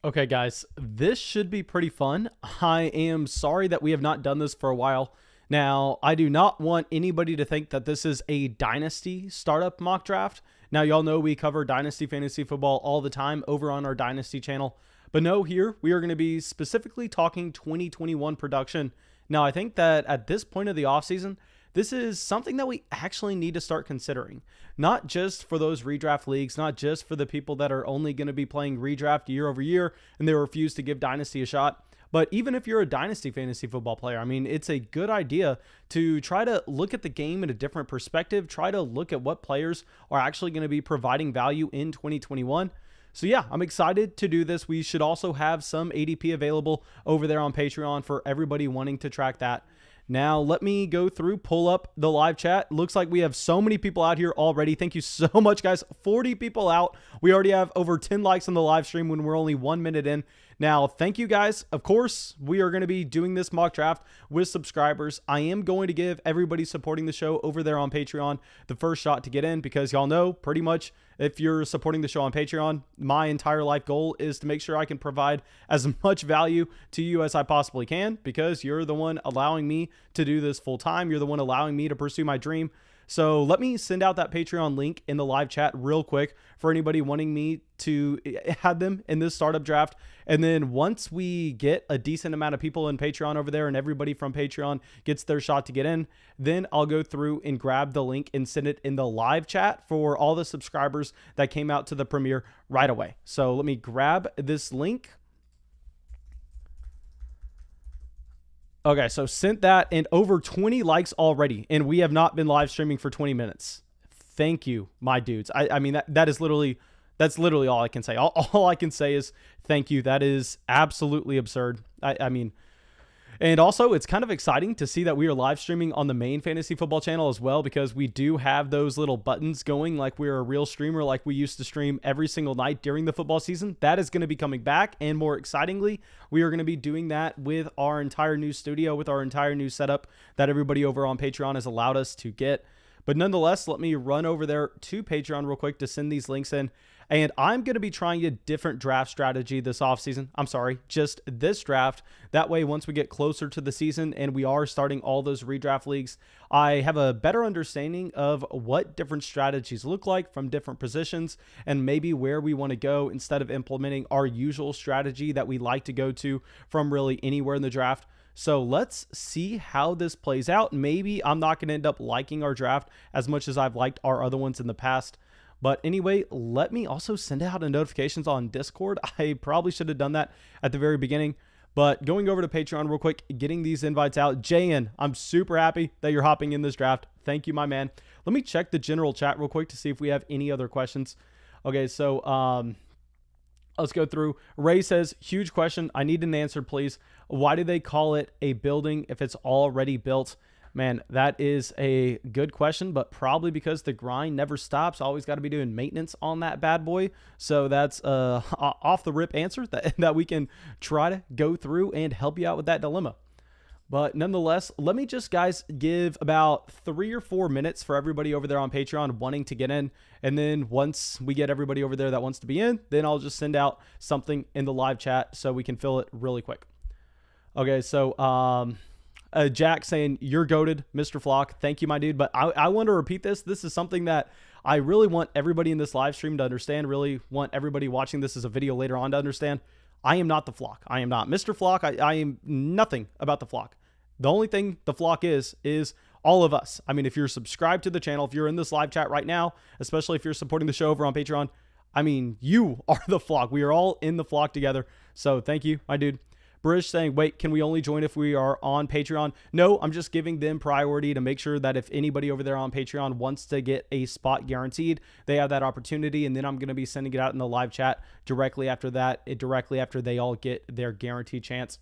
Okay, guys, this should be pretty fun. I am sorry that we have not done this for a while. Now, I do not want anybody to think that this is a dynasty startup mock draft. Now, y'all know we cover dynasty fantasy football all the time over on our dynasty channel. But no, here we are going to be specifically talking 2021 production. Now, I think that at this point of the offseason, this is something that we actually need to start considering. Not just for those redraft leagues, not just for the people that are only going to be playing redraft year over year and they refuse to give Dynasty a shot. But even if you're a Dynasty fantasy football player, I mean, it's a good idea to try to look at the game in a different perspective, try to look at what players are actually going to be providing value in 2021. So yeah, I'm excited to do this. We should also have some ADP available over there on Patreon for everybody wanting to track that. Now, let me go through, pull up the live chat. Looks like we have so many people out here already. Thank you so much, guys. 40 people out. We already have over 10 likes on the live stream when we're only 1 minute in. Now, thank you, guys. Of course, we are going to be doing this mock draft with subscribers. I am going to give everybody supporting the show over there on Patreon the first shot to get in because y'all know pretty much if you're supporting the show on Patreon, my entire life goal is to make sure I can provide as much value to you as I possibly can because you're the one allowing me to do this full time. You're the one allowing me to pursue my dream. So let me send out that Patreon link in the live chat real quick for anybody wanting me to have them in this startup draft. And then once we get a decent amount of people in Patreon over there and everybody from Patreon gets their shot to get in, then I'll go through and grab the link and send it in the live chat for all the subscribers that came out to the premiere right away. So let me grab this link. Okay, so sent that and over 20 likes already, and we have not been live streaming for 20 minutes. Thank you, my dudes. I mean, that's literally all I can say. All I can say is thank you. That is absolutely absurd. I mean, and also it's kind of exciting to see that we are live streaming on the main fantasy football channel as well, because we do have those little buttons going like we're a real streamer, like we used to stream every single night during the football season. That is going to be coming back. And more excitingly, we are going to be doing that with our entire new studio, with our entire new setup that everybody over on Patreon has allowed us to get. But nonetheless, let me run over there to Patreon real quick to send these links in. And I'm going to be trying a different draft strategy this offseason. I'm sorry, just this draft. That way, once we get closer to the season and we are starting all those redraft leagues, I have a better understanding of what different strategies look like from different positions and maybe where we want to go instead of implementing our usual strategy that we like to go to from really anywhere in the draft. So let's see how this plays out. Maybe I'm not going to end up liking our draft as much as I've liked our other ones in the past. But anyway, let me also send out a notifications on Discord. I probably should have done that at the very beginning. But going over to Patreon real quick, getting these invites out. JN, I'm super happy that you're hopping in this draft. Thank you, my man. Let me check the general chat real quick to see if we have any other questions. Okay, so let's go through. Ray says, huge question. I need an answer, please. Why do they call it a building if it's already built? Man, that is a good question, but probably because the grind never stops. Always got to be doing maintenance on that bad boy. So that's off the rip answer that we can try to go through and help you out with that dilemma. But nonetheless, let me just, guys, give about 3 or 4 minutes for everybody over there on Patreon wanting to get in. And then once we get everybody over there that wants to be in, then I'll just send out something in the live chat so we can fill it really quick. Okay, so Jack saying, you're goated, Mr. Flock. Thank you, my dude. But I want to repeat this. This is something that I really want everybody in this live stream to understand, really want everybody watching this as a video later on to understand. I am not the Flock. I am not Mr. Flock. I am nothing about the Flock. The only thing the Flock is all of us. I mean, if you're subscribed to the channel, if you're in this live chat right now, especially if you're supporting the show over on Patreon, I mean, you are the Flock. We are all in the Flock together. So thank you, my dude. Brish saying, wait, can we only join if we are on Patreon? No, I'm just giving them priority to make sure that if anybody over there on Patreon wants to get a spot guaranteed, they have that opportunity. And then I'm going to be sending it out in the live chat directly after that, directly after they all get their guaranteed chance.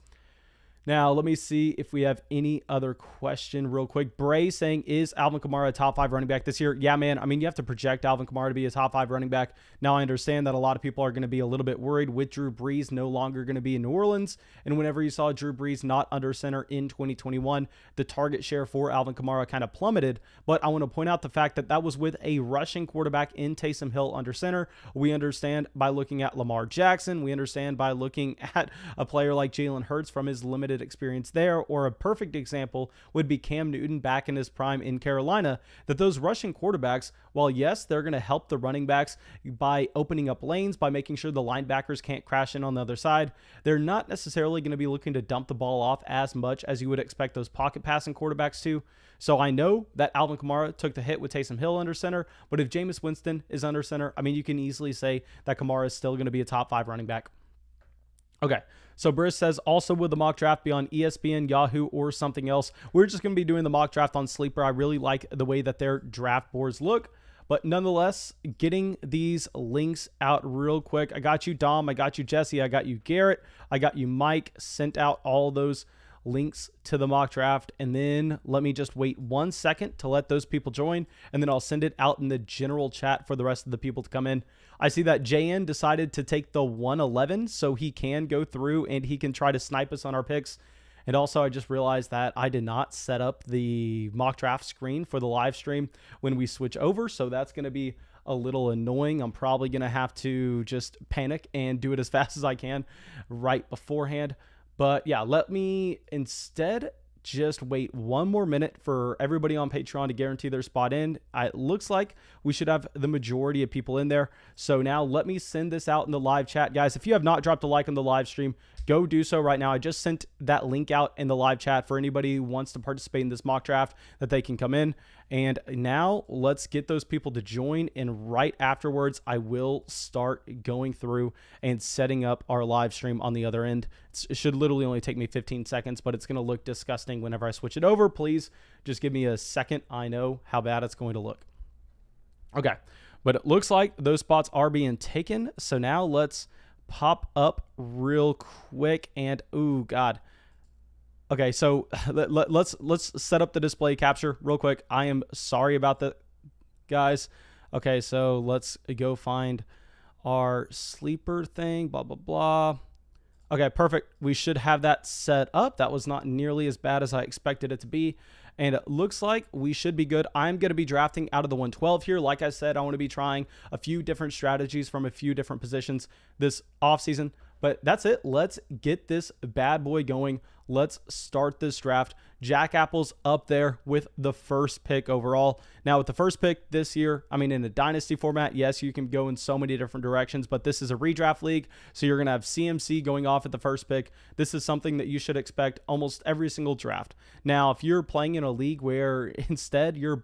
Now, let me see if we have any other question real quick. Bray saying, is Alvin Kamara a top 5 running back this year? Yeah, man. I mean, you have to project Alvin Kamara to be a top 5 running back. Now, I understand that a lot of people are going to be a little bit worried with Drew Brees no longer going to be in New Orleans. And whenever you saw Drew Brees not under center in 2021, the target share for Alvin Kamara kind of plummeted. But I want to point out the fact that that was with a rushing quarterback in Taysom Hill under center. We understand by looking at Lamar Jackson. We understand by looking at a player like Jalen Hurts from his limited experience there, or a perfect example would be Cam Newton back in his prime in Carolina, that those rushing quarterbacks, while yes, they're going to help the running backs by opening up lanes, by making sure the linebackers can't crash in on the other side, they're not necessarily going to be looking to dump the ball off as much as you would expect those pocket passing quarterbacks to. So I know that Alvin Kamara took the hit with Taysom Hill under center, but if Jameis Winston is under center, I mean, you can easily say that Kamara is still going to be a top 5 running back. Okay, so Briss says, also would the mock draft be on ESPN, Yahoo, or something else? We're just going to be doing the mock draft on Sleeper. I really like the way that their draft boards look. But nonetheless, getting these links out real quick. I got you, Dom. I got you, Jesse. I got you, Garrett. I got you, Mike. Sent out all those links to the mock draft. And then let me just wait 1 second to let those people join. And then I'll send it out in the general chat for the rest of the people to come in. I see that JN decided to take the 111 so he can go through and he can try to snipe us on our picks. And also, I just realized that I did not set up the mock draft screen for the live stream when we switch over. So that's going to be a little annoying. I'm probably going to have to just panic and do it as fast as I can right beforehand. But yeah, let me instead just wait 1 more minute for everybody on Patreon to guarantee their spot in. It looks like we should have the majority of people in there. So now let me send this out in the live chat. Guys, if you have not dropped a like on the live stream, go do so right now. I just sent that link out in the live chat for anybody who wants to participate in this mock draft that they can come in. And now let's get those people to join. And right afterwards, I will start going through and setting up our live stream on the other end. It should literally only take me 15 seconds, but it's going to look disgusting whenever I switch it over. Please just give me a second. I know how bad it's going to look. Okay, but it looks like those spots are being taken. So now let's pop up real quick. And oh god, okay, so let's set up the display capture real quick. I am sorry about that, guys. Okay, so let's go find our sleeper thing, blah blah blah. Okay, perfect. We should have that set up. That was not nearly as bad as I expected it to be. And it looks like we should be good. I'm going to be drafting out of the 112 here. Like I said, I want to be trying a few different strategies from a few different positions this offseason. But that's it. Let's get this bad boy going. Let's start this draft. Jack Apple's up there with the first pick overall. Now, with the first pick this year, I mean, in a dynasty format, yes, you can go in so many different directions, but this is a redraft league, so you're going to have CMC going off at the first pick. This is something that you should expect almost every single draft. Now, if you're playing in a league where instead your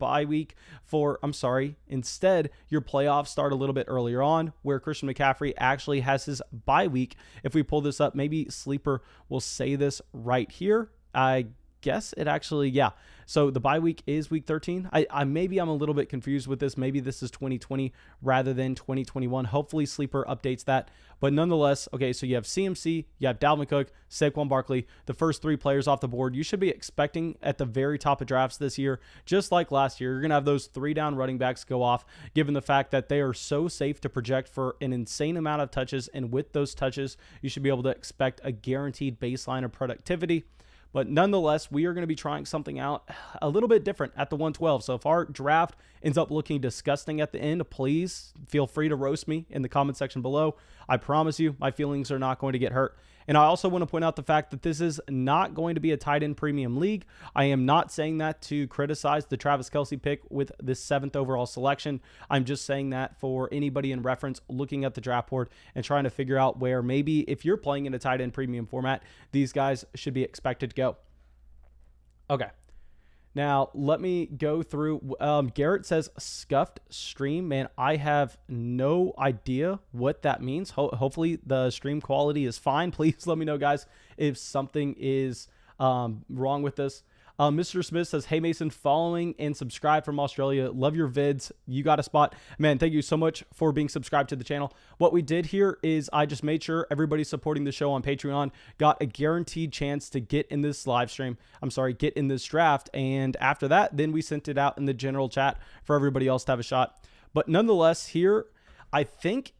instead your playoffs start a little bit earlier on, where Christian McCaffrey actually has his bye week. If we pull this up, maybe Sleeper will say this right here. I guess it actually, yeah. So the bye week is week 13. Maybe I'm a little bit confused with this. Maybe this is 2020 rather than 2021. Hopefully Sleeper updates that. But nonetheless, okay, so you have CMC, you have Dalvin Cook, Saquon Barkley, the first 3 players off the board. You should be expecting at the very top of drafts this year, just like last year, you're going to have those 3 down running backs go off, given the fact that they are so safe to project for an insane amount of touches. And with those touches, you should be able to expect a guaranteed baseline of productivity. But nonetheless, we are going to be trying something out a little bit different at the 112. So if our draft ends up looking disgusting at the end, please feel free to roast me in the comment section below. I promise you, my feelings are not going to get hurt. And I also want to point out the fact that this is not going to be a tight end premium league. I am not saying that to criticize the Travis Kelce pick with this 7th overall selection. I'm just saying that for anybody in reference looking at the draft board and trying to figure out where maybe if you're playing in a tight end premium format, these guys should be expected to go. Okay. Now, let me go through. Garrett says, scuffed stream. Man, I have no idea what that means. Hopefully, the stream quality is fine. Please let me know, guys, if something is wrong with this. Mr. Smith says, hey, Mason, following and subscribe from Australia. Love your vids. You got a spot. Man, thank you so much for being subscribed to the channel. What we did here is I just made sure everybody supporting the show on Patreon got a guaranteed chance to get in this live stream. Get in this draft. And after that, then we sent it out in the general chat for everybody else to have a shot. But nonetheless, here, I think,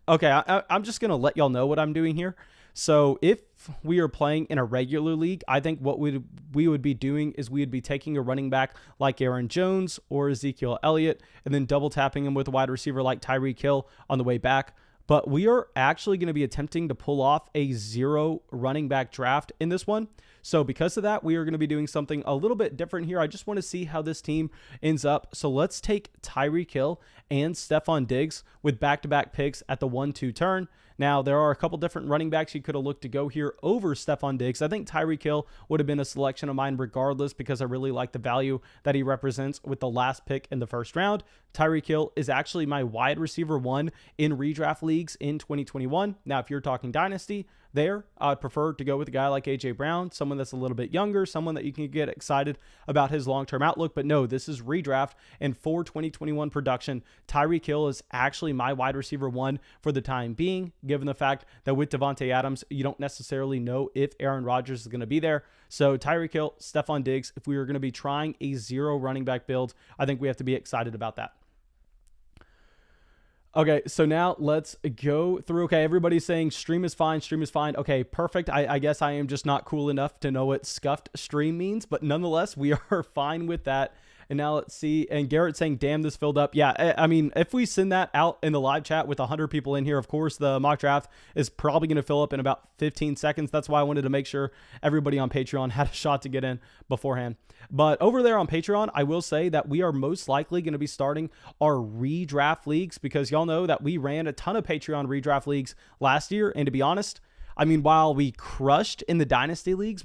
okay, I'm just going to let y'all know what I'm doing here. So if we are playing in a regular league, I think what we would be doing is we would be taking a running back like Aaron Jones or Ezekiel Elliott and then double tapping him with a wide receiver like Tyreek Hill on the way back. But we are actually going to be attempting to pull off a 0 running back draft in this one. So because of that, we are going to be doing something a little bit different here. I just want to see how this team ends up. So let's take Tyreek Hill and Stephon Diggs with back-to-back picks at the 1-2 turn. Now, there are a couple different running backs you could have looked to go here over Stephon Diggs. I think Tyreek Hill would have been a selection of mine regardless because I really like the value that he represents with the last pick in the first round. Tyreek Hill is actually my wide receiver 1 in redraft leagues in 2021. Now, if you're talking dynasty, there, I'd prefer to go with a guy like A.J. Brown, someone that's a little bit younger, someone that you can get excited about his long-term outlook. But no, this is redraft, and for 2021 production, Tyreek Hill is actually my wide receiver 1 for the time being, given the fact that with Devontae Adams, you don't necessarily know if Aaron Rodgers is going to be there. So Tyreek Hill, Stephon Diggs, if we are going to be trying a 0 running back build, I think we have to be excited about that. Okay, so now let's go through. Okay, everybody's saying stream is fine, stream is fine. Okay, perfect. I guess I am just not cool enough to know what scuffed stream means, but nonetheless, we are fine with that. And now let's see. And Garrett saying, damn, this filled up. Yeah, I mean, if we send that out in the live chat with 100 people in here, of course, the mock draft is probably going to fill up in about 15 seconds. That's why I wanted to make sure everybody on Patreon had a shot to get in beforehand. But over there on Patreon, I will say that we are most likely going to be starting our redraft leagues because y'all know that we ran a ton of Patreon redraft leagues last year. And to be honest, I mean, while we crushed in the dynasty leagues,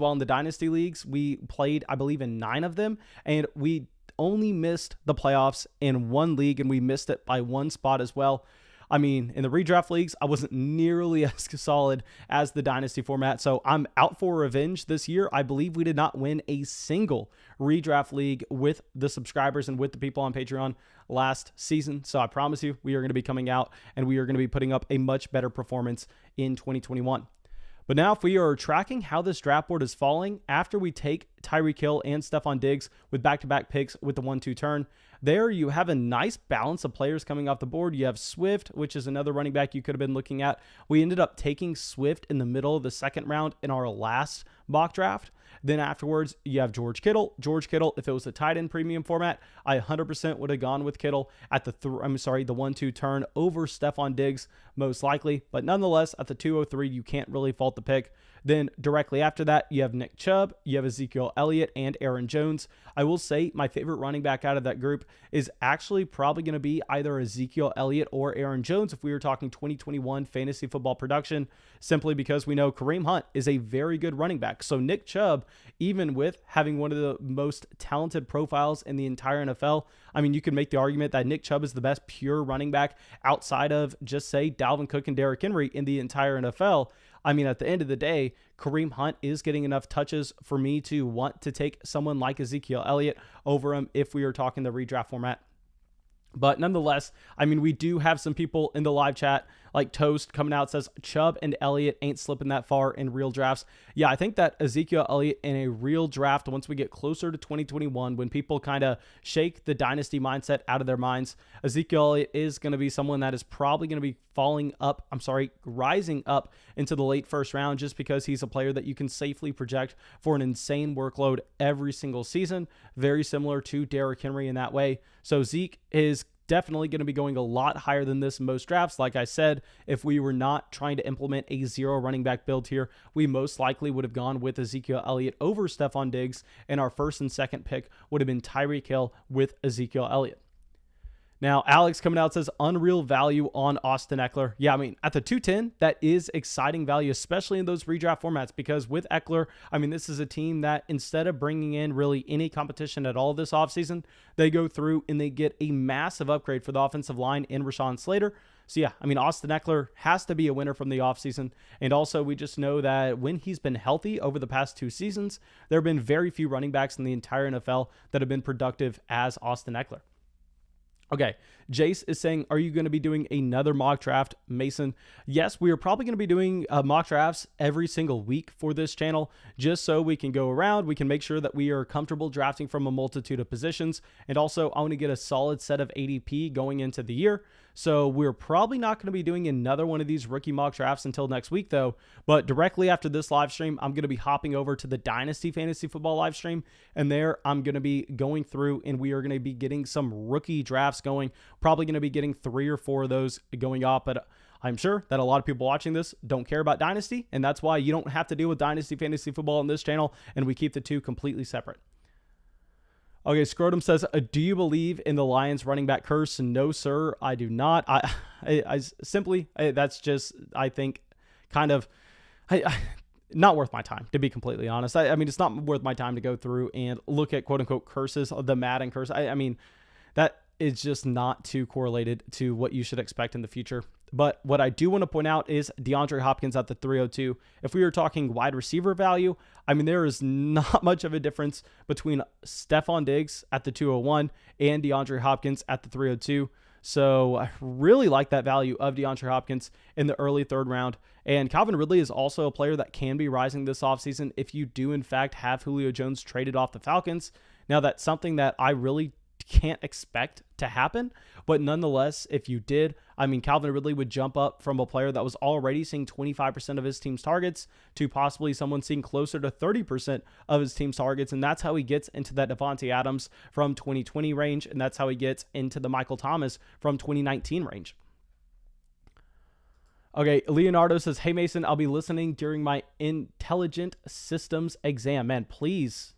we played, I believe, in 9 of them, and we only missed the playoffs in 1 league, and we missed it by 1 spot as well. I mean, in the redraft leagues, I wasn't nearly as solid as the dynasty format, so I'm out for revenge this year. I believe we did not win a single redraft league with the subscribers and with the people on Patreon last season, so I promise you, we are going to be coming out, and we are going to be putting up a much better performance in 2021. But now if we are tracking how this draft board is falling after we take Tyreek Hill and Stephon Diggs with back-to-back picks with the 1-2 turn, there you have a nice balance of players coming off the board. You have Swift, which is another running back you could have been looking at. We ended up taking Swift in the middle of the 2nd round in our last mock draft. Then afterwards, you have George Kittle. George Kittle, if it was a tight end premium format, I 100% would have gone with Kittle at the 1-2 turn over Stephon Diggs, most likely. But nonetheless, at the 203, you can't really fault the pick. Then directly after that, you have Nick Chubb, you have Ezekiel Elliott, and Aaron Jones. I will say my favorite running back out of that group is actually probably going to be either Ezekiel Elliott or Aaron Jones if we were talking 2021 fantasy football production, simply because we know Kareem Hunt is a very good running back. So Nick Chubb, even with having one of the most talented profiles in the entire NFL, I mean, you could make the argument that Nick Chubb is the best pure running back outside of just say Dalvin Cook and Derrick Henry in the entire NFL. I mean, at the end of the day, Kareem Hunt is getting enough touches for me to want to take someone like Ezekiel Elliott over him if we are talking the redraft format. But nonetheless, I mean, we do have some people in the live chat, like Toast coming out, says Chubb and Elliott ain't slipping that far in real drafts. Yeah, I think that Ezekiel Elliott in a real draft, once we get closer to 2021, when people kind of shake the dynasty mindset out of their minds, Ezekiel Elliott is going to be someone that is probably going to be rising up into the late 1st round, just because he's a player that you can safely project for an insane workload every single season. Very similar to Derrick Henry in that way. So Zeke is definitely going to be going a lot higher than this in most drafts. Like I said, if we were not trying to implement a 0 running back build here, we most likely would have gone with Ezekiel Elliott over Stephon Diggs, and our 1st and 2nd pick would have been Tyreek Hill with Ezekiel Elliott. Now, Alex coming out says unreal value on Austin Eckler. Yeah, I mean, at the 210, that is exciting value, especially in those redraft formats, because with Eckler, I mean, this is a team that instead of bringing in really any competition at all this offseason, they go through and they get a massive upgrade for the offensive line in Rashawn Slater. So yeah, I mean, Austin Eckler has to be a winner from the offseason. And also, we just know that when he's been healthy over the past 2 seasons, there have been very few running backs in the entire NFL that have been productive as Austin Eckler. Okay, Jace is saying, are you going to be doing another mock draft, Mason? Yes, we are probably going to be doing mock drafts every single week for this channel, just so we can go around. We can make sure that we are comfortable drafting from a multitude of positions. And also, I want to get a solid set of ADP going into the year. So we're probably not going to be doing another one of these rookie mock drafts until next week, though. But directly after this live stream, I'm going to be hopping over to the Dynasty Fantasy Football live stream. And there I'm going to be going through, and we are going to be getting some rookie drafts going. Probably going to be getting 3 or 4 of those going off. But I'm sure that a lot of people watching this don't care about Dynasty. And that's why you don't have to deal with Dynasty Fantasy Football on this channel. And we keep the two completely separate. Okay, Scrotum says, do you believe in the Lions running back curse? No, sir, I do not. I simply, that's just, I think, kind of, not worth my time, to be completely honest. I mean, it's not worth my time to go through and look at quote-unquote curses, the Madden curse. I mean, that is just not too correlated to what you should expect in the future. But what I do want to point out is DeAndre Hopkins at the 302. If we were talking wide receiver value, I mean, there is not much of a difference between Stephon Diggs at the 201 and DeAndre Hopkins at the 302. So I really like that value of DeAndre Hopkins in the early 3rd round. And Calvin Ridley is also a player that can be rising this offseason if you do, in fact, have Julio Jones traded off the Falcons. Now, that's something that I really can't expect to happen, but nonetheless, if you did, I mean, Calvin Ridley would jump up from a player that was already seeing 25% of his team's targets to possibly someone seeing closer to 30% of his team's targets, and that's how he gets into that Devontae Adams from 2020 range, and that's how he gets into the Michael Thomas from 2019 range. Okay, Leonardo says, hey Mason, I'll be listening during my intelligent systems exam. Man, please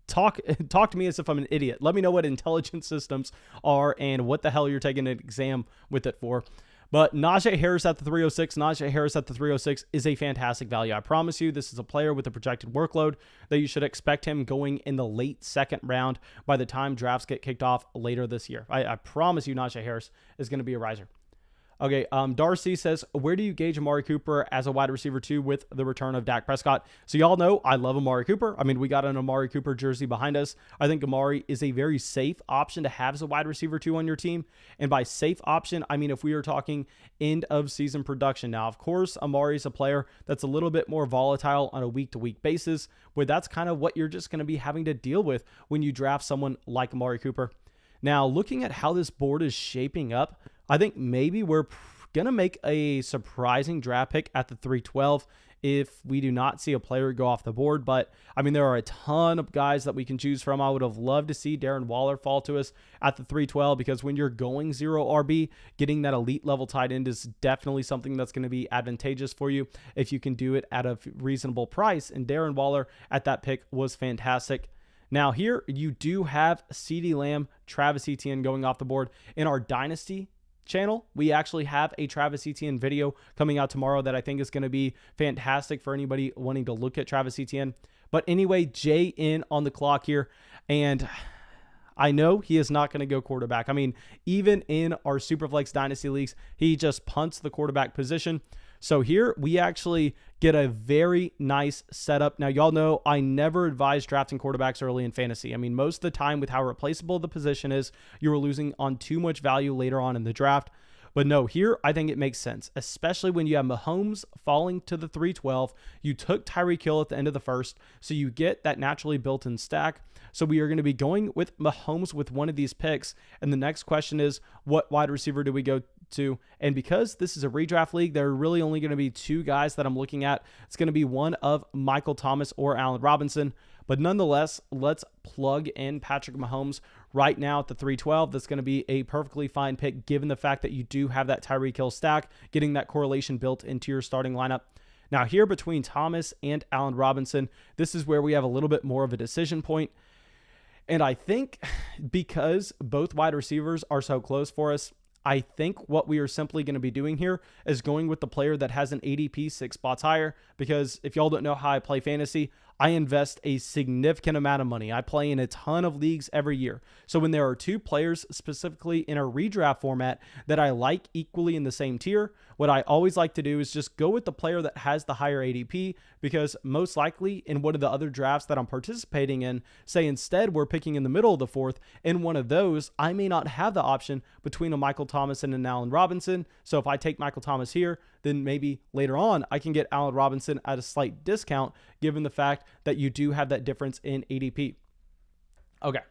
talk to me as if I'm an idiot. Let me know what intelligent systems are and what the hell you're taking an exam with it for. But Najee Harris at the 306, Najee Harris at the 306 is a fantastic value. I promise you, this is a player with a projected workload that you should expect him going in the late 2nd round by the time drafts get kicked off later this year. I promise you Najee Harris is going to be a riser. Okay, Darcy says, where do you gauge Amari Cooper as a wide receiver 2 with the return of Dak Prescott? So y'all know I love Amari Cooper. I mean, we got an Amari Cooper jersey behind us. I think Amari is a very safe option to have as a wide receiver 2 on your team. And by safe option, I mean if we are talking end of season production. Now, of course, Amari is a player that's a little bit more volatile on a week-to-week basis, where that's kind of what you're just going to be having to deal with when you draft someone like Amari Cooper. Now, looking at how this board is shaping up, I think maybe we're going to make a surprising draft pick at the 312 if we do not see a player go off the board. But, I mean, there are a ton of guys that we can choose from. I would have loved to see Darren Waller fall to us at the 312 because when you're going 0 RB, getting that elite level tight end is definitely something that's going to be advantageous for you if you can do it at a reasonable price. And Darren Waller at that pick was fantastic. Now here you do have CeeDee Lamb, Travis Etienne going off the board. In our Dynasty channel, we actually have a Travis Etienne video coming out tomorrow that I think is going to be fantastic for anybody wanting to look at Travis Etienne. But anyway, Jay in on the clock here, and I know he is not going to go quarterback. I mean, even in our Superflex Dynasty leagues, he just punts the quarterback position. So here we actually get a very nice setup. Now, y'all know I never advise drafting quarterbacks early in fantasy. I mean, most of the time with how replaceable the position is, you are losing on too much value later on in the draft. But no, here I think it makes sense, especially when you have Mahomes falling to the 312. You took Tyreek Hill at the end of the 1st, so you get that naturally built-in stack. So we are going to be going with Mahomes with one of these picks. And the next question is, what wide receiver do we go to? And because this is a redraft league, there are really only going to be 2 guys that I'm looking at. It's going to be one of Michael Thomas or Allen Robinson. But nonetheless, let's plug in Patrick Mahomes right now at the 312. That's going to be a perfectly fine pick given the fact that you do have that Tyreek Hill stack, getting that correlation built into your starting lineup. Now here between Thomas and Allen Robinson, this is where we have a little bit more of a decision point. And I think because both wide receivers are so close for us, I think what we are simply going to be doing here is going with the player that has an ADP 6 spots higher, because if y'all don't know how I play fantasy, I invest a significant amount of money. I play in a ton of leagues every year. So when there are two players specifically in a redraft format that I like equally in the same tier, what I always like to do is just go with the player that has the higher ADP, because most likely in one of the other drafts that I'm participating in, say instead we're picking in the middle of the fourth, in one of those, I may not have the option between a Michael Thomas and an Allen Robinson. So if I take Michael Thomas here, then maybe later on I can get Allen Robinson at a slight discount, given the fact that you do have that difference in ADP. Okay.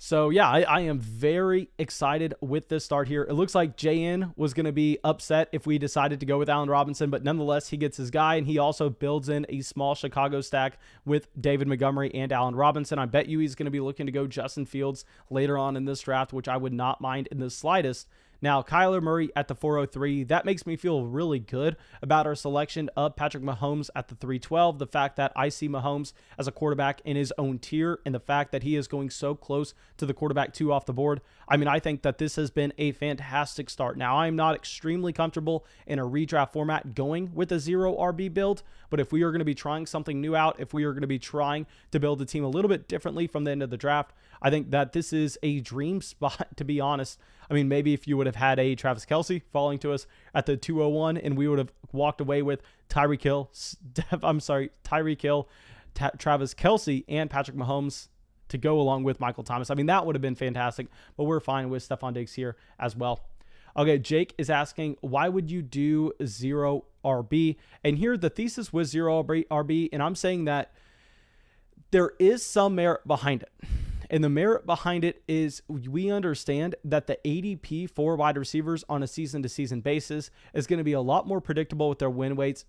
So yeah, I am very excited with this start here. It looks like JN was going to be upset if we decided to go with Allen Robinson, but nonetheless, he gets his guy, and he also builds in a small Chicago stack with David Montgomery and Allen Robinson. I bet you he's going to be looking to go Justin Fields later on in this draft, which I would not mind in the slightest. Now, Kyler Murray at the 403, that makes me feel really good about our selection of Patrick Mahomes at the 312. The fact that I see Mahomes as a quarterback in his own tier, and the fact that he is going so close to the quarterback 2 off the board. I mean, I think that this has been a fantastic start. Now, I'm not extremely comfortable in a redraft format going with a 0 RB build, but if we are going to be trying something new out, if we are going to be trying to build a team a little bit differently from the end of the draft, I think that this is a dream spot, to be honest. I mean, maybe if you would have had a Travis Kelce falling to us at the 201 and we would have walked away with Tyreek Hill, Travis Kelce, and Patrick Mahomes to go along with Michael Thomas. I mean, that would have been fantastic, but we're fine with Stephon Diggs here as well. Okay, Jake is asking, why would you do 0 RB? And here the thesis was 0 RB, and I'm saying that there is some merit behind it. And the merit behind it is we understand that the ADP for wide receivers on a season-to-season basis is going to be a lot more predictable with their win rates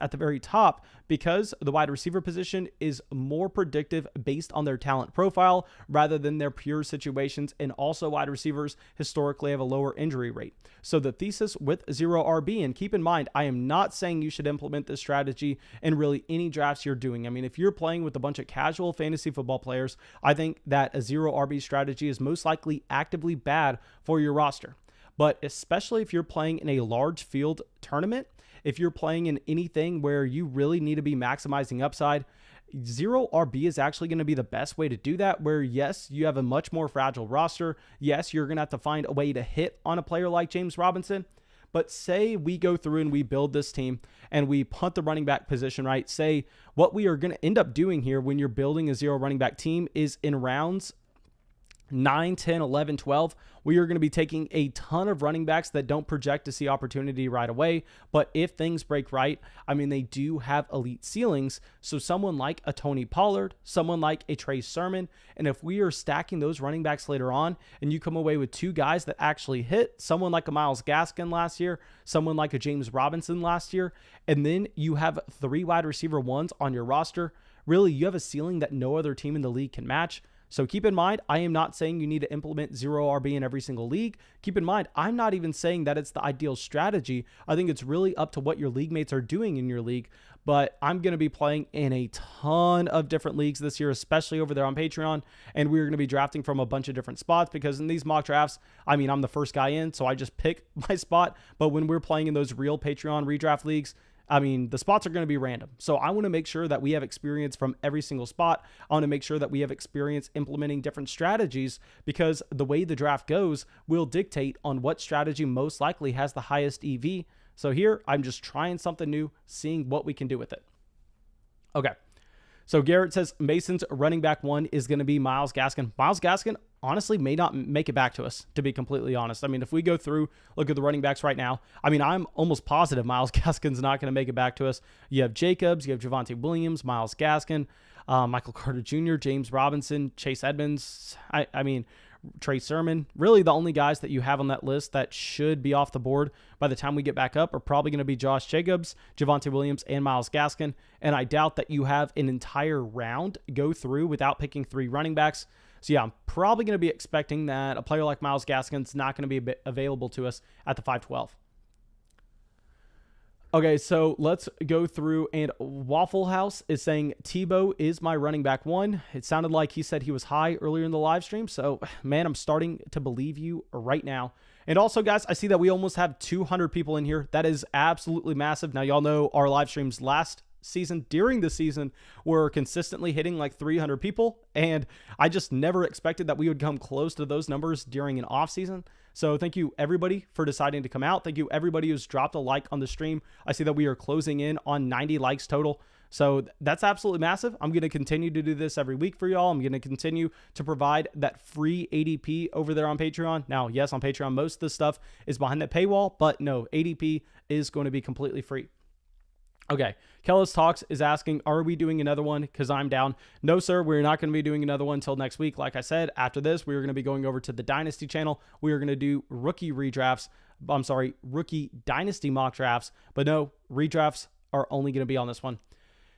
at the very top, because the wide receiver position is more predictive based on their talent profile rather than their pure situations. And also wide receivers historically have a lower injury rate. So the thesis with 0 RB, and keep in mind, I am not saying you should implement this strategy in really any drafts you're doing. I mean, if you're playing with a bunch of casual fantasy football players, I think that a 0 RB strategy is most likely actively bad for your roster. But especially if you're playing in a large field tournament, if you're playing in anything where you really need to be maximizing upside, 0 RB is actually going to be the best way to do that, where yes, you have a much more fragile roster. Yes, you're going to have to find a way to hit on a player like James Robinson. But say we go through and we build this team and we punt the running back position, right? Say what we are going to end up doing here when you're building a 0 running back team is in rounds 9, 10, 11, 12, we are going to be taking a ton of running backs that don't project to see opportunity right away. But if things break right, I mean, they do have elite ceilings. So someone like a Tony Pollard, someone like a Trey Sermon, and if we are stacking those running backs later on and you come away with 2 guys that actually hit, someone like a Myles Gaskin last year, someone like a James Robinson last year, and then you have 3 wide receiver 1s on your roster, really you have a ceiling that no other team in the league can match. So keep in mind, I am not saying you need to implement 0 RB in every single league. Keep in mind, I'm not even saying that it's the ideal strategy. I think it's really up to what your league mates are doing in your league. But I'm going to be playing in a ton of different leagues this year, especially over there on Patreon. And we're going to be drafting from a bunch of different spots, because in these mock drafts, I mean, I'm the first guy in, so I just pick my spot. But when we're playing in those real Patreon redraft leagues, I mean, the spots are going to be random. So I want to make sure that we have experience from every single spot. I want to make sure that we have experience implementing different strategies, because the way the draft goes will dictate on what strategy most likely has the highest EV. So here, I'm just trying something new, seeing what we can do with it. Okay. So Garrett says Mason's running back 1 is going to be Myles Gaskin. Myles Gaskin honestly may not make it back to us, to be completely honest. I mean, if we go through, look at the running backs right now, I mean, I'm almost positive Myles Gaskin's not going to make it back to us. You have Jacobs, you have Javonte Williams, Myles Gaskin, Michael Carter Jr., James Robinson, Chase Edmonds. I mean, Trey Sermon. Really the only guys that you have on that list that should be off the board by the time we get back up are probably going to be Josh Jacobs, Javonte Williams, and Myles Gaskin. And I doubt that you have an entire round go through without picking 3 running backs. So yeah, I'm probably going to be expecting that a player like Myles Gaskin's not going to be available to us at the 512. Okay, so let's go through, and Waffle House is saying Tebow is my running back 1. It sounded like he said he was high earlier in the live stream. So, man, I'm starting to believe you right now. And also, guys, I see that we almost have 200 people in here. That is absolutely massive. Now, y'all know our live streams last season, during the season, were consistently hitting like 300 people. And I just never expected that we would come close to those numbers during an off season. So thank you everybody for deciding to come out. Thank you everybody who's dropped a like on the stream. I see that we are closing in on 90 likes total. So that's absolutely massive. I'm going to continue to do this every week for y'all. I'm going to continue to provide that free ADP over there on Patreon. Now, yes, on Patreon, most of this stuff is behind that paywall, but no, ADP is going to be completely free. Okay, Kellis Talks is asking, are we doing another one? Because I'm down. No, sir, we're not going to be doing another one until next week. Like I said, after this, we are going to be going over to the Dynasty channel. We are going to do rookie Dynasty mock drafts. But no, redrafts are only going to be on this one.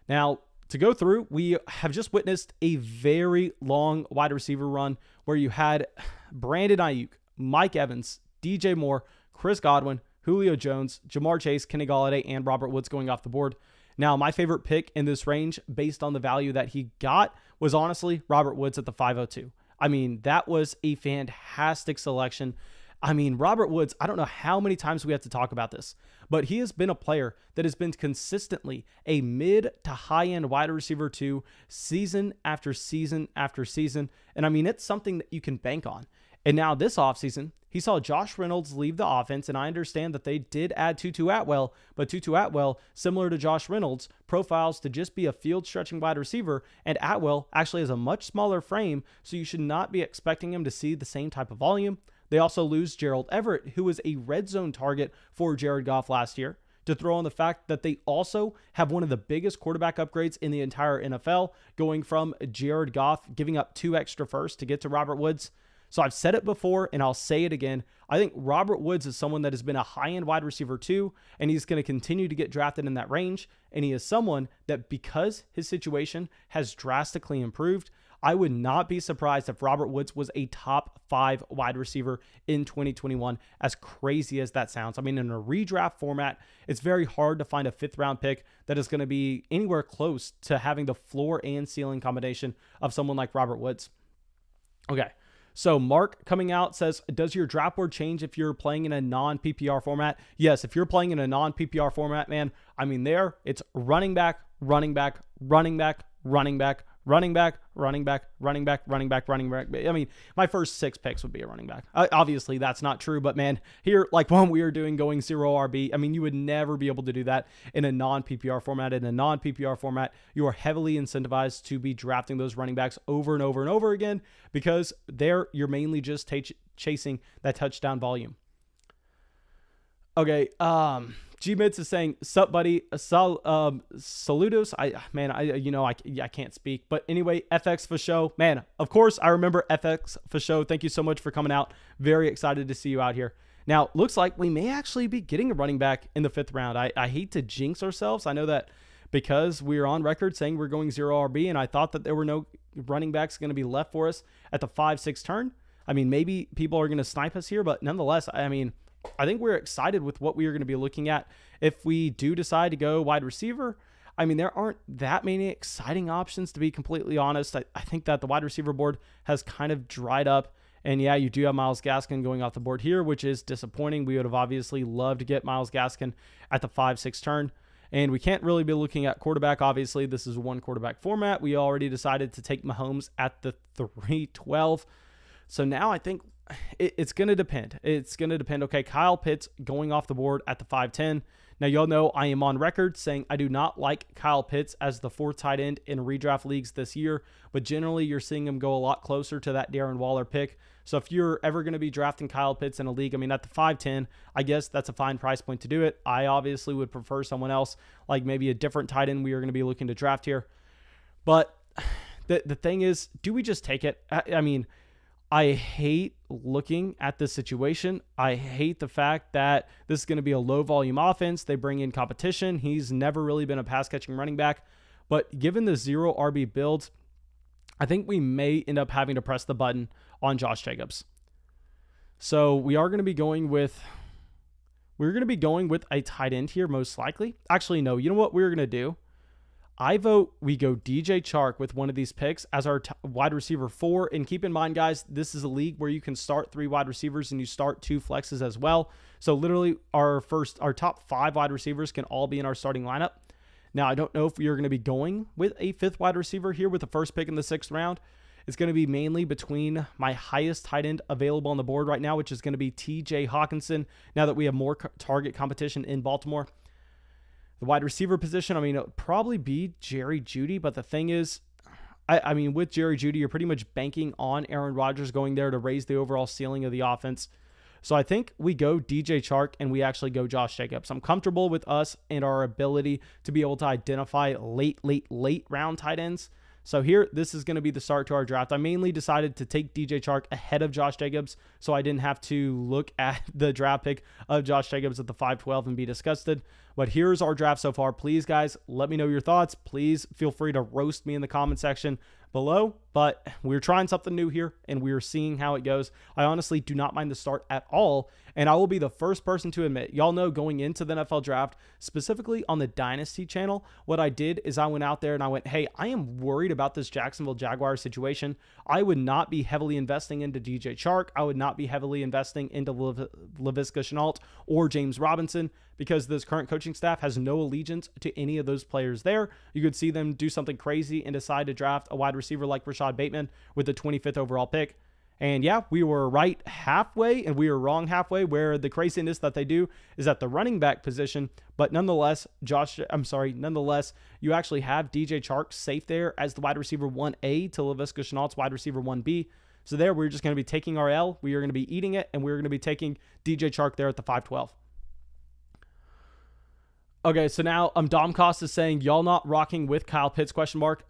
Now, to go through, we have just witnessed a very long wide receiver run where you had Brandon Ayuk, Mike Evans, DJ Moore, Chris Godwin, Julio Jones, Jamar Chase, Kenny Golladay, and Robert Woods going off the board. Now, my favorite pick in this range, based on the value that he got, was honestly Robert Woods at the 502. I mean, that was a fantastic selection. I mean, Robert Woods, I don't know how many times we have to talk about this, but he has been a player that has been consistently a mid to high end wide receiver 2 season after season after season. And I mean, it's something that you can bank on. And now this offseason, he saw Josh Reynolds leave the offense, and I understand that they did add Tutu Atwell, but Tutu Atwell, similar to Josh Reynolds, profiles to just be a field-stretching wide receiver, and Atwell actually has a much smaller frame, so you should not be expecting him to see the same type of volume. They also lose Gerald Everett, who was a red zone target for Jared Goff last year, to throw on the fact that they also have one of the biggest quarterback upgrades in the entire NFL, going from Jared Goff giving up 2 extra firsts to get to Robert Woods. So I've said it before, and I'll say it again. I think Robert Woods is someone that has been a high-end wide receiver 2, and he's going to continue to get drafted in that range. And he is someone that, because his situation has drastically improved, I would not be surprised if Robert Woods was a top 5 wide receiver in 2021, as crazy as that sounds. I mean, in a redraft format, it's very hard to find a 5th-round pick that is going to be anywhere close to having the floor and ceiling combination of someone like Robert Woods. Okay. So Mark coming out says, does your draft board change if you're playing in a non-PPR format? Yes, if you're playing in a non-PPR format, man, I mean, it's running back, running back, running back, running back, running back, running back, running back, running back, running back. I mean, my first 6 picks would be a running back. Obviously, that's not true, but man, here, like when we are doing going 0 RB, I mean, you would never be able to do that in a non-PPR format. In a non-PPR format, you are heavily incentivized to be drafting those running backs over and over and over again, because there you're mainly just chasing that touchdown volume. Okay, G-Mitz is saying, sup, buddy, saludos. I can't speak. But anyway, FX for show. Man, of course, I remember FX for show. Thank you so much for coming out. Very excited to see you out here. Now, looks like we may actually be getting a running back in the 5th round. I hate to jinx ourselves. I know that because we're on record saying we're going 0 RB, and I thought that there were no running backs going to be left for us at the 5-6 turn. I mean, maybe people are going to snipe us here, but nonetheless, I mean, I think we're excited with what we are going to be looking at. If we do decide to go wide receiver, I mean, there aren't that many exciting options, to be completely honest. I think that the wide receiver board has kind of dried up. And yeah, you do have Myles Gaskin going off the board here, which is disappointing. We would have obviously loved to get Myles Gaskin at the 5-6 turn. And we can't really be looking at quarterback. Obviously, this is a 1 quarterback format. We already decided to take Mahomes at the 3-12. So now I think it's going to depend. It's going to depend. Okay, Kyle Pitts going off the board at the 5-10. Now, y'all know I am on record saying I do not like Kyle Pitts as the 4th tight end in redraft leagues this year, but generally you're seeing him go a lot closer to that Darren Waller pick. So if you're ever going to be drafting Kyle Pitts in a league, I mean, at the 5-10, I guess that's a fine price point to do it. I obviously would prefer someone else, like maybe a different tight end we are going to be looking to draft here. But the thing is, do we just take it? I mean, I hate looking at this situation. I hate the fact that this is going to be a low volume offense. They bring in competition. He's never really been a pass catching running back, but given the 0 RB builds, I think we may end up having to press the button on Josh Jacobs. So we are going to be going with a tight end here, most likely. Actually, no, you know what we're going to do? I vote we go DJ Chark with one of these picks as our wide receiver 4. And keep in mind, guys, this is a league where you can start 3 wide receivers and you start 2 flexes as well. So literally our top 5 wide receivers can all be in our starting lineup. Now, I don't know if we are going to be going with a 5th wide receiver here with the first pick in the 6th round. It's going to be mainly between my highest tight end available on the board right now, which is going to be TJ Hawkinson, now that we have more target competition in Baltimore. The wide receiver position, I mean, it would probably be Jerry Jeudy, but the thing is, I mean, with Jerry Jeudy, you're pretty much banking on Aaron Rodgers going there to raise the overall ceiling of the offense. So I think we go DJ Chark and we actually go Josh Jacobs. I'm comfortable with us and our ability to be able to identify late round tight ends. So here, this is going to be the start to our draft. I mainly decided to take DJ Chark ahead of Josh Jacobs, so I didn't have to look at the draft pick of Josh Jacobs at the 512 and be disgusted. But here's our draft so far. Please, guys, let me know your thoughts. Please feel free to roast me in the comment section below, but we're trying something new here and we're seeing how it goes. I honestly do not mind the start at all, and I will be the first person to admit, y'all know going into the NFL draft, specifically on the Dynasty channel, what I did is I went out there and I went, hey, I am worried about this Jacksonville Jaguars situation. I would not be heavily investing into DJ Chark. I would not be heavily investing into Laviska Shenault or James Robinson, because this current coaching staff has no allegiance to any of those players there. You could see them do something crazy and decide to draft a wide receiver like Rashad Bateman with the 25th overall pick. And yeah, we were right halfway and we were wrong halfway, where the craziness that they do is at the running back position. But nonetheless, nonetheless, you actually have DJ Chark safe there as the wide receiver 1A to Laviska Shenault's wide receiver 1B. So there, we're just going to be taking our L. We are going to be eating it, and we're going to be taking DJ Chark there at the 512. Okay, so now Dom Costa is saying, y'all not rocking with Kyle Pitts, ?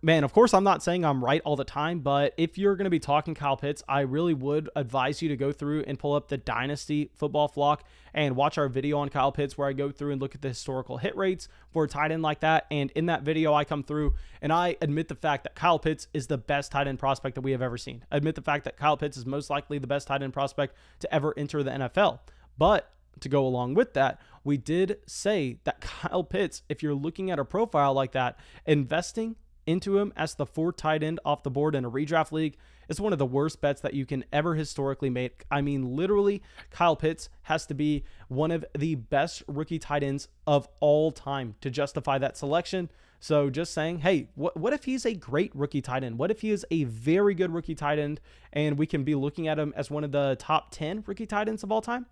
Man, of course, I'm not saying I'm right all the time, but if you're going to be talking Kyle Pitts, I really would advise you to go through and pull up the Dynasty Football Flock and watch our video on Kyle Pitts, where I go through and look at the historical hit rates for a tight end like that. And in that video, I come through and I admit the fact that Kyle Pitts is the best tight end prospect that we have ever seen. I admit the fact that Kyle Pitts is most likely the best tight end prospect to ever enter the NFL. But to go along with that, we did say that Kyle Pitts, if you're looking at a profile like that, investing into him as the 4th tight end off the board in a redraft league is one of the worst bets that you can ever historically make. I mean, literally, Kyle Pitts has to be one of the best rookie tight ends of all time to justify that selection. So just saying, hey, what if he's a great rookie tight end? What if he is a very good rookie tight end and we can be looking at him as one of the top 10 rookie tight ends of all time?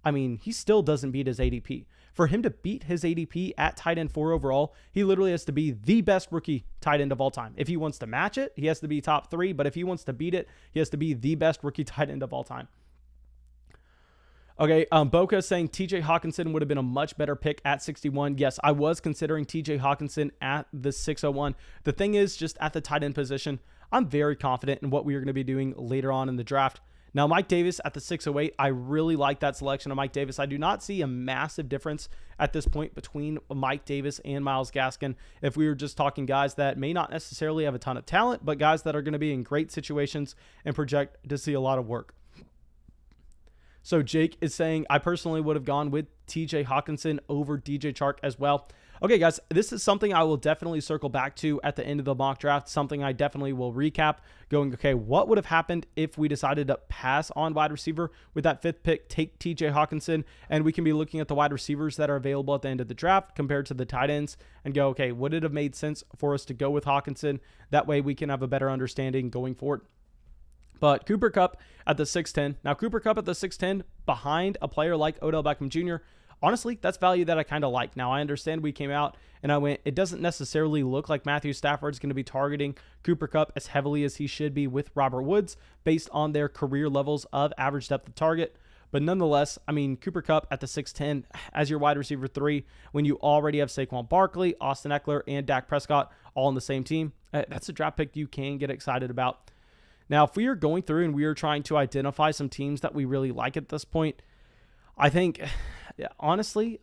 I mean, he still doesn't beat his ADP. For him to beat his ADP at tight end 4 overall, he literally has to be the best rookie tight end of all time. If he wants to match it, he has to be top 3. But if he wants to beat it, he has to be the best rookie tight end of all time. Okay, Boca is saying TJ Hawkinson would have been a much better pick at 61. Yes, I was considering TJ Hawkinson at the 601. The thing is, just at the tight end position, I'm very confident in what we are going to be doing later on in the draft. Now, Mike Davis at the 608, I really like that selection of Mike Davis. I do not see a massive difference at this point between Mike Davis and Myles Gaskin. If we were just talking guys that may not necessarily have a ton of talent, but guys that are going to be in great situations and project to see a lot of work. So Jake is saying, I personally would have gone with TJ Hawkinson over DJ Chark as well. Okay, guys, this is something I will definitely circle back to at the end of the mock draft, something I definitely will recap, going, okay, what would have happened if we decided to pass on wide receiver with that 5th pick, take TJ Hawkinson, and we can be looking at the wide receivers that are available at the end of the draft compared to the tight ends and go, okay, would it have made sense for us to go with Hawkinson? That way we can have a better understanding going forward. But Cooper Kupp at the 6'10". Now, Cooper Kupp at the 6'10", behind a player like Odell Beckham Jr., honestly, that's value that I kind of like. Now, I understand we came out and I went, it doesn't necessarily look like Matthew Stafford's going to be targeting Cooper Kupp as heavily as he should be with Robert Woods based on their career levels of average depth of target. But nonetheless, I mean, Cooper Kupp at the 6'10" as your wide receiver 3, when you already have Saquon Barkley, Austin Eckler, and Dak Prescott all on the same team, that's a draft pick you can get excited about. Now, if we are going through and we are trying to identify some teams that we really like at this point, I think, honestly,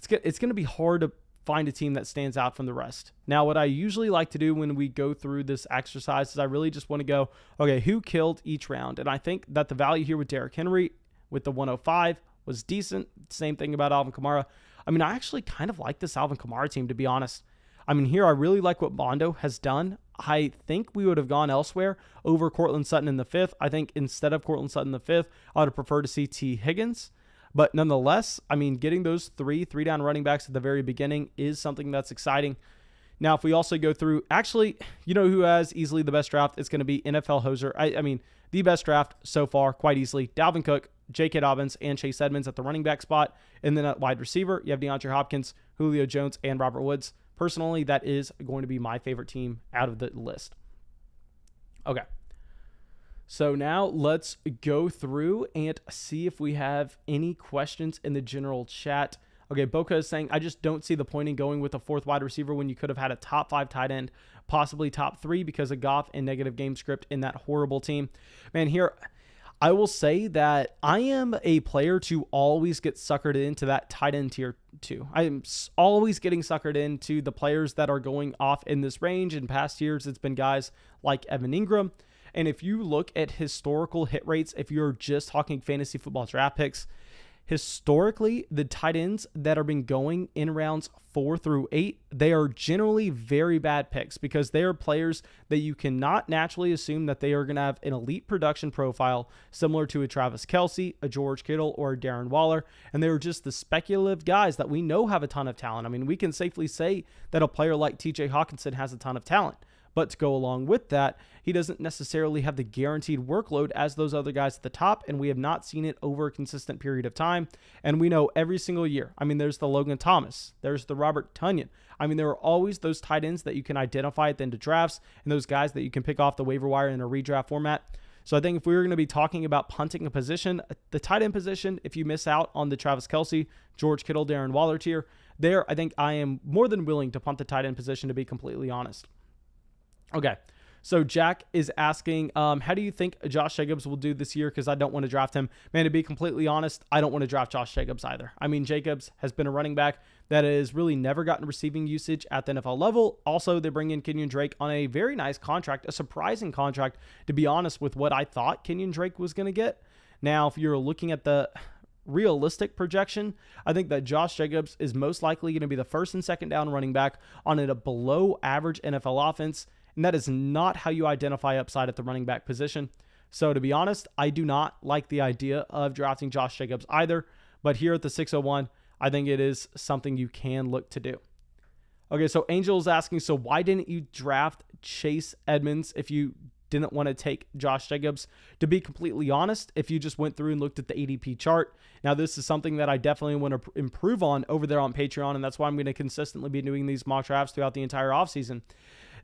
it's going to be hard to find a team that stands out from the rest. Now, what I usually like to do when we go through this exercise is I really just want to go, okay, who killed each round? And I think that the value here with Derrick Henry with the 105 was decent. Same thing about Alvin Kamara. I mean, I actually kind of like this Alvin Kamara team, to be honest. I mean, here I really like what Mondo has done. I think we would have gone elsewhere over Cortland Sutton in the 5th. I think instead of Cortland Sutton in the 5th, I would have preferred to see T. Higgins. But nonetheless, I mean, getting those three down running backs at the very beginning is something that's exciting. Now, if we also go through, actually, you know who has easily the best draft? It's going to be NFL Hoser. I mean, the best draft so far, quite easily. Dalvin Cook, J.K. Dobbins, and Chase Edmonds at the running back spot. And then at wide receiver, you have DeAndre Hopkins, Julio Jones, and Robert Woods. Personally, that is going to be my favorite team out of the list. Okay. So now let's go through and see if we have any questions in the general chat. Okay, Boca is saying, I just don't see the point in going with a fourth wide receiver when you could have had a top 5 tight end, possibly top 3 because of Goff and negative game script in that horrible team. Man, here, I will say that I am a player to always get suckered into that tight end tier 2. I am always getting suckered into the players that are going off in this range. In past years, it's been guys like Evan Ingram. And if you look at historical hit rates, if you're just talking fantasy football draft picks, historically, the tight ends that have been going in rounds 4 through 8, they are generally very bad picks because they are players that you cannot naturally assume that they are going to have an elite production profile similar to a Travis Kelce, a George Kittle, or a Darren Waller. And they're just the speculative guys that we know have a ton of talent. I mean, we can safely say that a player like TJ Hawkinson has a ton of talent. But to go along with that, he doesn't necessarily have the guaranteed workload as those other guys at the top, and we have not seen it over a consistent period of time. And we know every single year, I mean, there's the Logan Thomas, there's the Robert Tonyan. I mean, there are always those tight ends that you can identify at the end of drafts and those guys that you can pick off the waiver wire in a redraft format. So I think if we were going to be talking about punting a position, the tight end position, if you miss out on the Travis Kelce, George Kittle, Darren Waller tier, there, I think I am more than willing to punt the tight end position, to be completely honest. Okay, so Jack is asking, how do you think Josh Jacobs will do this year? Because I don't want to draft him. Man, to be completely honest, I don't want to draft Josh Jacobs either. I mean, Jacobs has been a running back that has really never gotten receiving usage at the NFL level. Also, they bring in Kenyon Drake on a very nice contract, a surprising contract, to be honest, with what I thought Kenyon Drake was going to get. Now, if you're looking at the realistic projection, I think that Josh Jacobs is most likely going to be the first and second down running back on a below average NFL offense. And that is not how you identify upside at the running back position. So to be honest, I do not like the idea of drafting Josh Jacobs either. But here at the 601, I think it is something you can look to do. Okay, so Angel is asking, so why didn't you draft Chase Edmonds if you didn't want to take Josh Jacobs? To be completely honest, if you just went through and looked at the ADP chart, now this is something that I definitely want to improve on over there on Patreon, and that's why I'm going to consistently be doing these mock drafts throughout the entire offseason.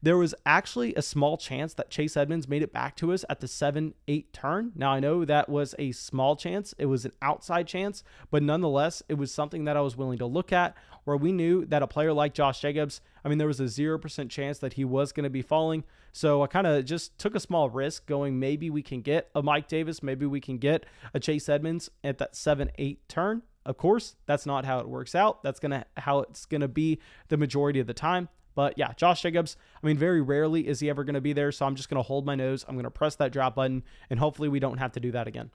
There was actually a small chance that Chase Edmonds made it back to us at the 7-8 turn. Now, I know that was a small chance. It was an outside chance, but nonetheless, it was something that I was willing to look at, where we knew that a player like Josh Jacobs, I mean, there was a 0% chance that he was going to be falling. So I kind of just took a small risk going, maybe we can get a Mike Davis, maybe we can get a Chase Edmonds at that 7-8 turn. Of course, that's not how it works out. That's how it's going to be the majority of the time. But yeah, Josh Jacobs, I mean, very rarely is he ever going to be there. So I'm just going to hold my nose. I'm going to press that drop button, and hopefully we don't have to do that again.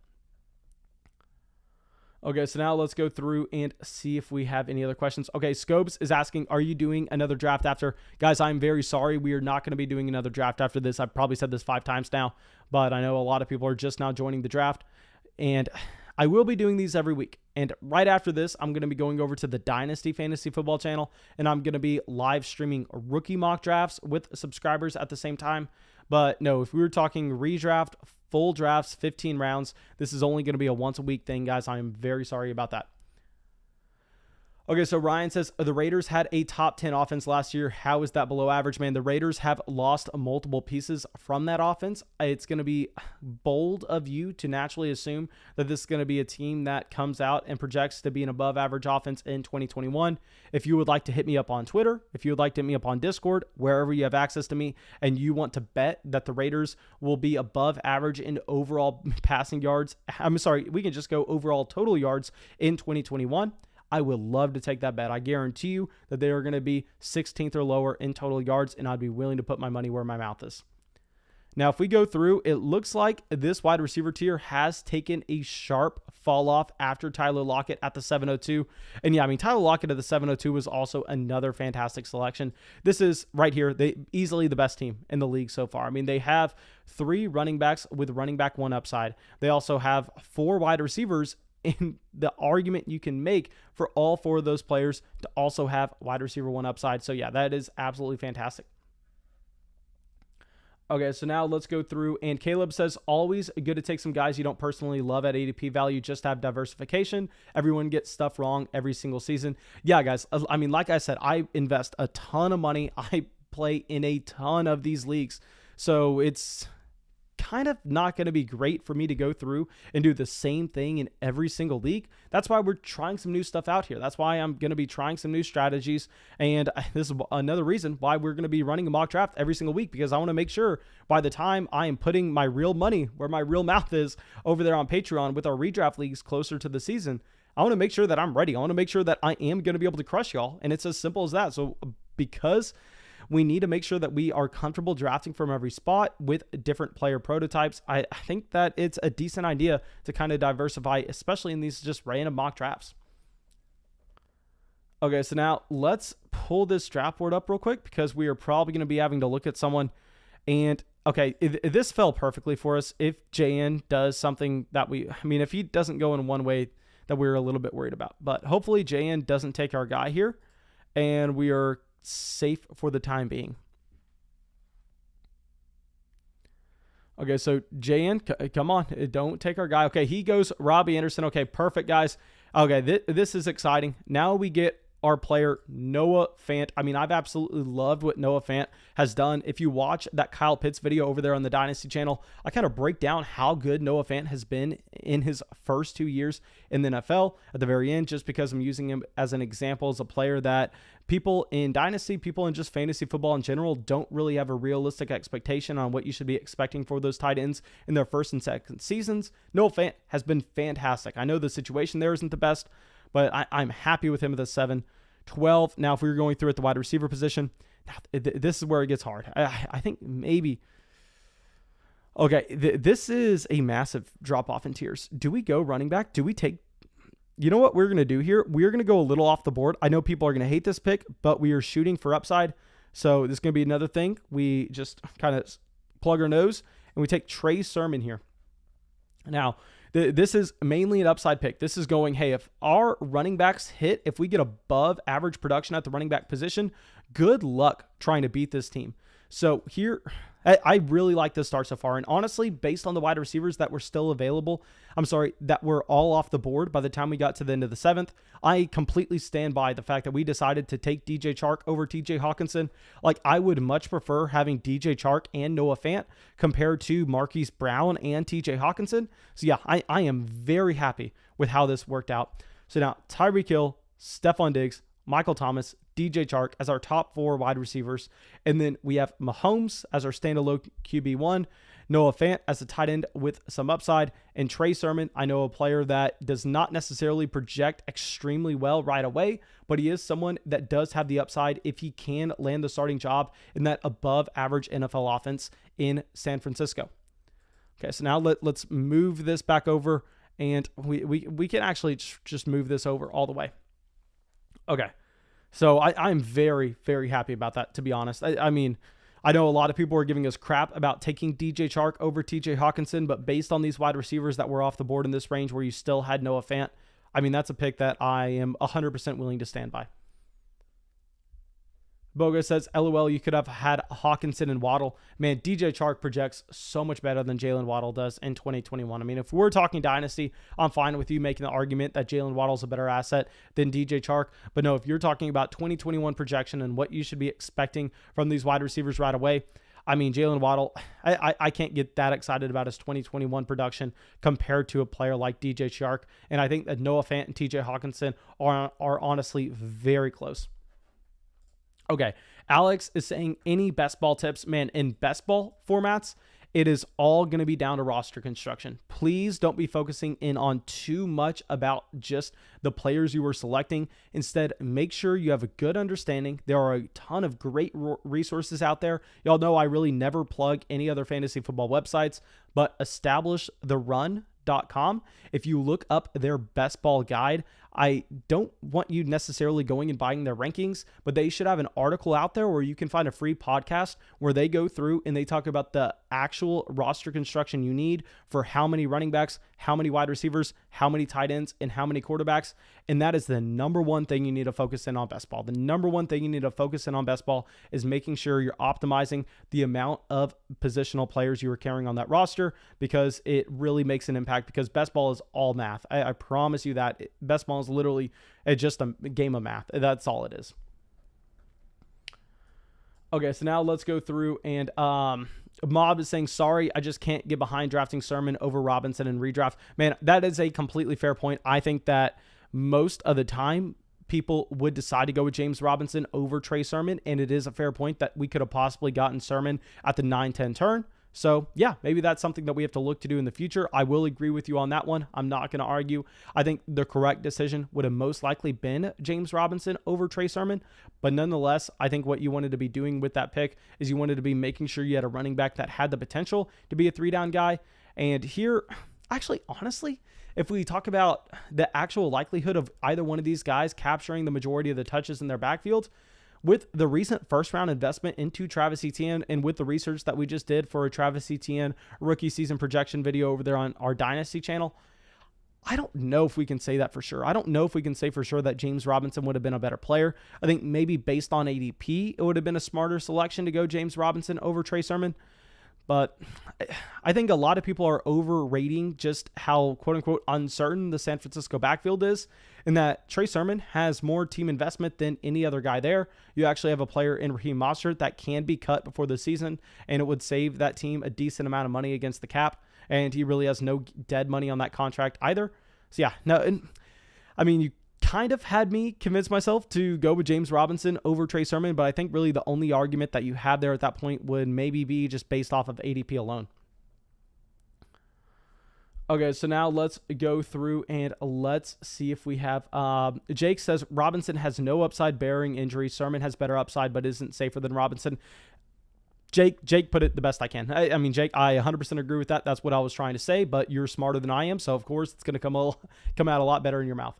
Okay, so now let's go through and see if we have any other questions. Okay, Scopes is asking, are you doing another draft after? Guys, I'm very sorry. We are not going to be doing another draft after this. I've probably said this 5 times now, but I know a lot of people are just now joining the draft. And I will be doing these every week. And right after this, I'm going to be going over to the Dynasty Fantasy Football channel, and I'm going to be live streaming rookie mock drafts with subscribers at the same time. But no, if we were talking redraft, full drafts, 15 rounds, this is only going to be a once a week thing, guys. I am very sorry about that. Okay, so Ryan says, the Raiders had a top 10 offense last year. How is that below average? Man, the Raiders have lost multiple pieces from that offense. It's going to be bold of you to naturally assume that this is going to be a team that comes out and projects to be an above average offense in 2021. If you would like to hit me up on Twitter, if you would like to hit me up on Discord, wherever you have access to me, and you want to bet that the Raiders will be above average in overall passing yards, I'm sorry, we can just go overall total yards in 2021. I would love to take that bet. I guarantee you that they are going to be 16th or lower in total yards, and I'd be willing to put my money where my mouth is. Now, if we go through, it looks like this wide receiver tier has taken a sharp fall off after Tyler Lockett at the 702. And yeah, I mean, Tyler Lockett at the 702 was also another fantastic selection. This is right here, easily the best team in the league so far. I mean, they have 3 running backs with running back 1 upside. They also have 4 wide receivers And the argument you can make for all 4 of those players to also have wide receiver 1 upside. So yeah, that is absolutely fantastic. Okay, so now let's go through, and Caleb says, always good to take some guys you don't personally love at ADP value, just to have diversification. Everyone gets stuff wrong every single season. Yeah, guys, I mean, like I said, I invest a ton of money. I play in a ton of these leagues. So it's kind of not going to be great for me to go through and do the same thing in every single league. That's why we're trying some new stuff out here. That's why I'm going to be trying some new strategies. And this is another reason why we're going to be running a mock draft every single week, because I want to make sure by the time I am putting my real money where my real mouth is over there on Patreon with our redraft leagues closer to the season, I want to make sure that I'm ready. I want to make sure that I am going to be able to crush y'all. And it's as simple as that. So because we need to make sure that we are comfortable drafting from every spot with different player prototypes, I think that it's a decent idea to kind of diversify, especially in these just random mock drafts. Okay, so now let's pull this draft board up real quick, because we are probably going to be having to look at someone. And okay, this fell perfectly for us. If JN does something that if he doesn't go in one way that we're a little bit worried about, but hopefully JN doesn't take our guy here and we are safe for the time being. Okay, so JN, come on, don't take our guy. Okay, he goes Robbie Anderson. Okay, perfect, guys. Okay, this is exciting. Now we get our player Noah Fant. I mean, I've absolutely loved what Noah Fant has done. If you watch that Kyle Pitts video over there on the Dynasty channel, I kind of break down how good Noah Fant has been in his first 2 years in the NFL at the very end, just because I'm using him as an example as a player that people in Dynasty, people in just fantasy football in general, don't really have a realistic expectation on what you should be expecting for those tight ends in their first and second seasons. Noah Fant has been fantastic. I know the situation there isn't the best, but I'm happy with him at the 7-12. Now, if we were going through at the wide receiver position, this is where it gets hard. I think maybe... Okay, this is a massive drop-off in tiers. Do we go running back? Do we take... You know what we're going to do here? We're going to go a little off the board. I know people are going to hate this pick, but we are shooting for upside. So this is going to be another thing. We just kind of plug our nose, and we take Trey Sermon here. Now, this is mainly an upside pick. This is going, hey, if our running backs hit, if we get above average production at the running back position, good luck trying to beat this team. So here, I really like this start so far. And honestly, based on the wide receivers that were still available, that were all off the board by the time we got to the end of the 7th, I completely stand by the fact that we decided to take DJ Chark over TJ Hawkinson. Like, I would much prefer having DJ Chark and Noah Fant compared to Marquise Brown and TJ Hawkinson. So yeah, I am very happy with how this worked out. So now Tyreek Hill, Stephon Diggs, Michael Thomas, DJ Chark as our top 4 wide receivers. And then we have Mahomes as our standalone QB1, Noah Fant as a tight end with some upside, and Trey Sermon, I know a player that does not necessarily project extremely well right away, but he is someone that does have the upside if he can land the starting job in that above average NFL offense in San Francisco. Okay, so now let's move this back over, and we can actually just move this over all the way. Okay. So I'm very, very happy about that, to be honest. I mean, I know a lot of people are giving us crap about taking DJ Chark over TJ Hawkinson, but based on these wide receivers that were off the board in this range where you still had Noah Fant, I mean, that's a pick that I am 100% willing to stand by. Boga says, LOL, you could have had Hawkinson and Waddle. Man, DJ Chark projects so much better than Jalen Waddle does in 2021. I mean, if we're talking Dynasty, I'm fine with you making the argument that Jalen Waddle's a better asset than DJ Chark. But no, if you're talking about 2021 projection and what you should be expecting from these wide receivers right away, I mean, Jalen Waddle, I can't get that excited about his 2021 production compared to a player like DJ Chark. And I think that Noah Fant and TJ Hawkinson are honestly very close. Okay, Alex is saying any best ball tips. Man, in best ball formats, it is all going to be down to roster construction. Please don't be focusing in on too much about just the players you were selecting. Instead, make sure you have a good understanding. There are a ton of great resources out there. Y'all know I really never plug any other fantasy football websites, but EstablishTheRun.com. If you look up their best ball guide, I don't want you necessarily going and buying their rankings, but they should have an article out there where you can find a free podcast where they go through and they talk about the actual roster construction you need for how many running backs, how many wide receivers, how many tight ends, and how many quarterbacks. And that is the number one thing you need to focus in on best ball. The number one thing you need to focus in on best ball is making sure you're optimizing the amount of positional players you are carrying on that roster, because it really makes an impact, because best ball is all math. I promise you that. Best ball is literally just a game of math. That's all it is. Okay, so now let's go through, and Mob is saying, sorry, I just can't get behind drafting Sermon over Robinson in redraft. Man, that is a completely fair point. I think that most of the time people would decide to go with James Robinson over Trey Sermon, and it is a fair point that we could have possibly gotten Sermon at the 9-10 turn. So yeah, maybe that's something that we have to look to do in the future. I will agree with you on that one. I'm not going to argue. I think the correct decision would have most likely been James Robinson over Trey Sermon. But nonetheless, I think what you wanted to be doing with that pick is you wanted to be making sure you had a running back that had the potential to be a 3-down guy. And here, actually, honestly, if we talk about the actual likelihood of either one of these guys capturing the majority of the touches in their backfield, with the recent first-round investment into Travis Etienne, and with the research that we just did for a Travis Etienne rookie season projection video over there on our Dynasty channel, I don't know if we can say that for sure. I don't know if we can say for sure that James Robinson would have been a better player. I think maybe based on ADP, it would have been a smarter selection to go James Robinson over Trey Sermon. But I think a lot of people are overrating just how, quote-unquote, uncertain the San Francisco backfield is, and that Trey Sermon has more team investment than any other guy there. You actually have a player in Raheem Mostert that can be cut before the season, and it would save that team a decent amount of money against the cap, and he really has no dead money on that contract either. So yeah, no, and I mean, you kind of had me convince myself to go with James Robinson over Trey Sermon, but I think really the only argument that you have there at that point would maybe be just based off of ADP alone. Okay, so now let's go through and let's see if we have... Jake says Robinson has no upside bearing injury. Sermon has better upside, but isn't safer than Robinson. Jake put it the best I can. I mean, Jake, I 100% agree with that. That's what I was trying to say, but you're smarter than I am, so of course it's going to come out a lot better in your mouth.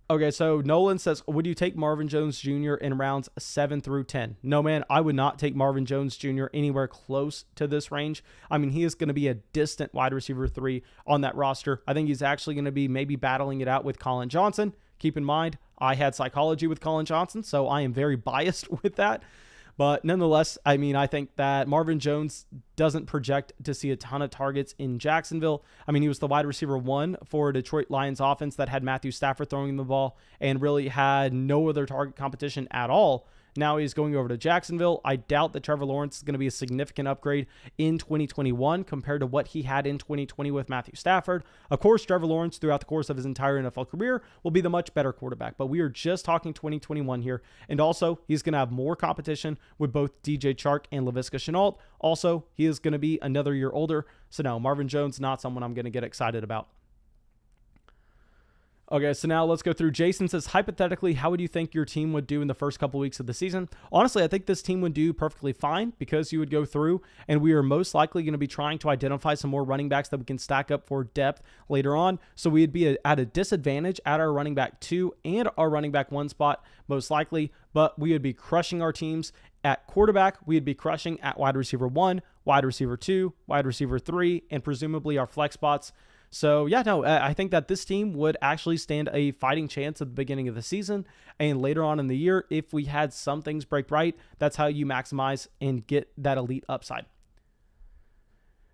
Okay, so Nolan says, would you take Marvin Jones Jr. in rounds 7 through 10? No, man, I would not take Marvin Jones Jr. anywhere close to this range. I mean, he is going to be a distant wide receiver 3 on that roster. I think he's actually going to be maybe battling it out with Colin Johnson. Keep in mind, I had psychology with Colin Johnson, so I am very biased with that. But nonetheless, I mean, I think that Marvin Jones doesn't project to see a ton of targets in Jacksonville. I mean, he was the wide receiver 1 for a Detroit Lions offense that had Matthew Stafford throwing the ball and really had no other target competition at all. Now he's going over to Jacksonville. I doubt that Trevor Lawrence is going to be a significant upgrade in 2021 compared to what he had in 2020 with Matthew Stafford. Of course, Trevor Lawrence throughout the course of his entire NFL career will be the much better quarterback, but we are just talking 2021 here. And also, he's going to have more competition with both DJ Chark and Laviska Shenault. Also, he is going to be another year older. So no, Marvin Jones, not someone I'm going to get excited about. Okay, so now let's go through. Jason says, hypothetically, how would you think your team would do in the first couple weeks of the season? Honestly, I think this team would do perfectly fine because you would go through and we are most likely going to be trying to identify some more running backs that we can stack up for depth later on. So we'd be at a disadvantage at our running back 2 and our running back 1 spot, most likely, but we would be crushing our teams at quarterback. We'd be crushing at wide receiver 1, wide receiver 2, wide receiver 3, and presumably our flex spots. So, yeah, no, I think that this team would actually stand a fighting chance at the beginning of the season. And later on in the year, if we had some things break right, that's how you maximize and get that elite upside.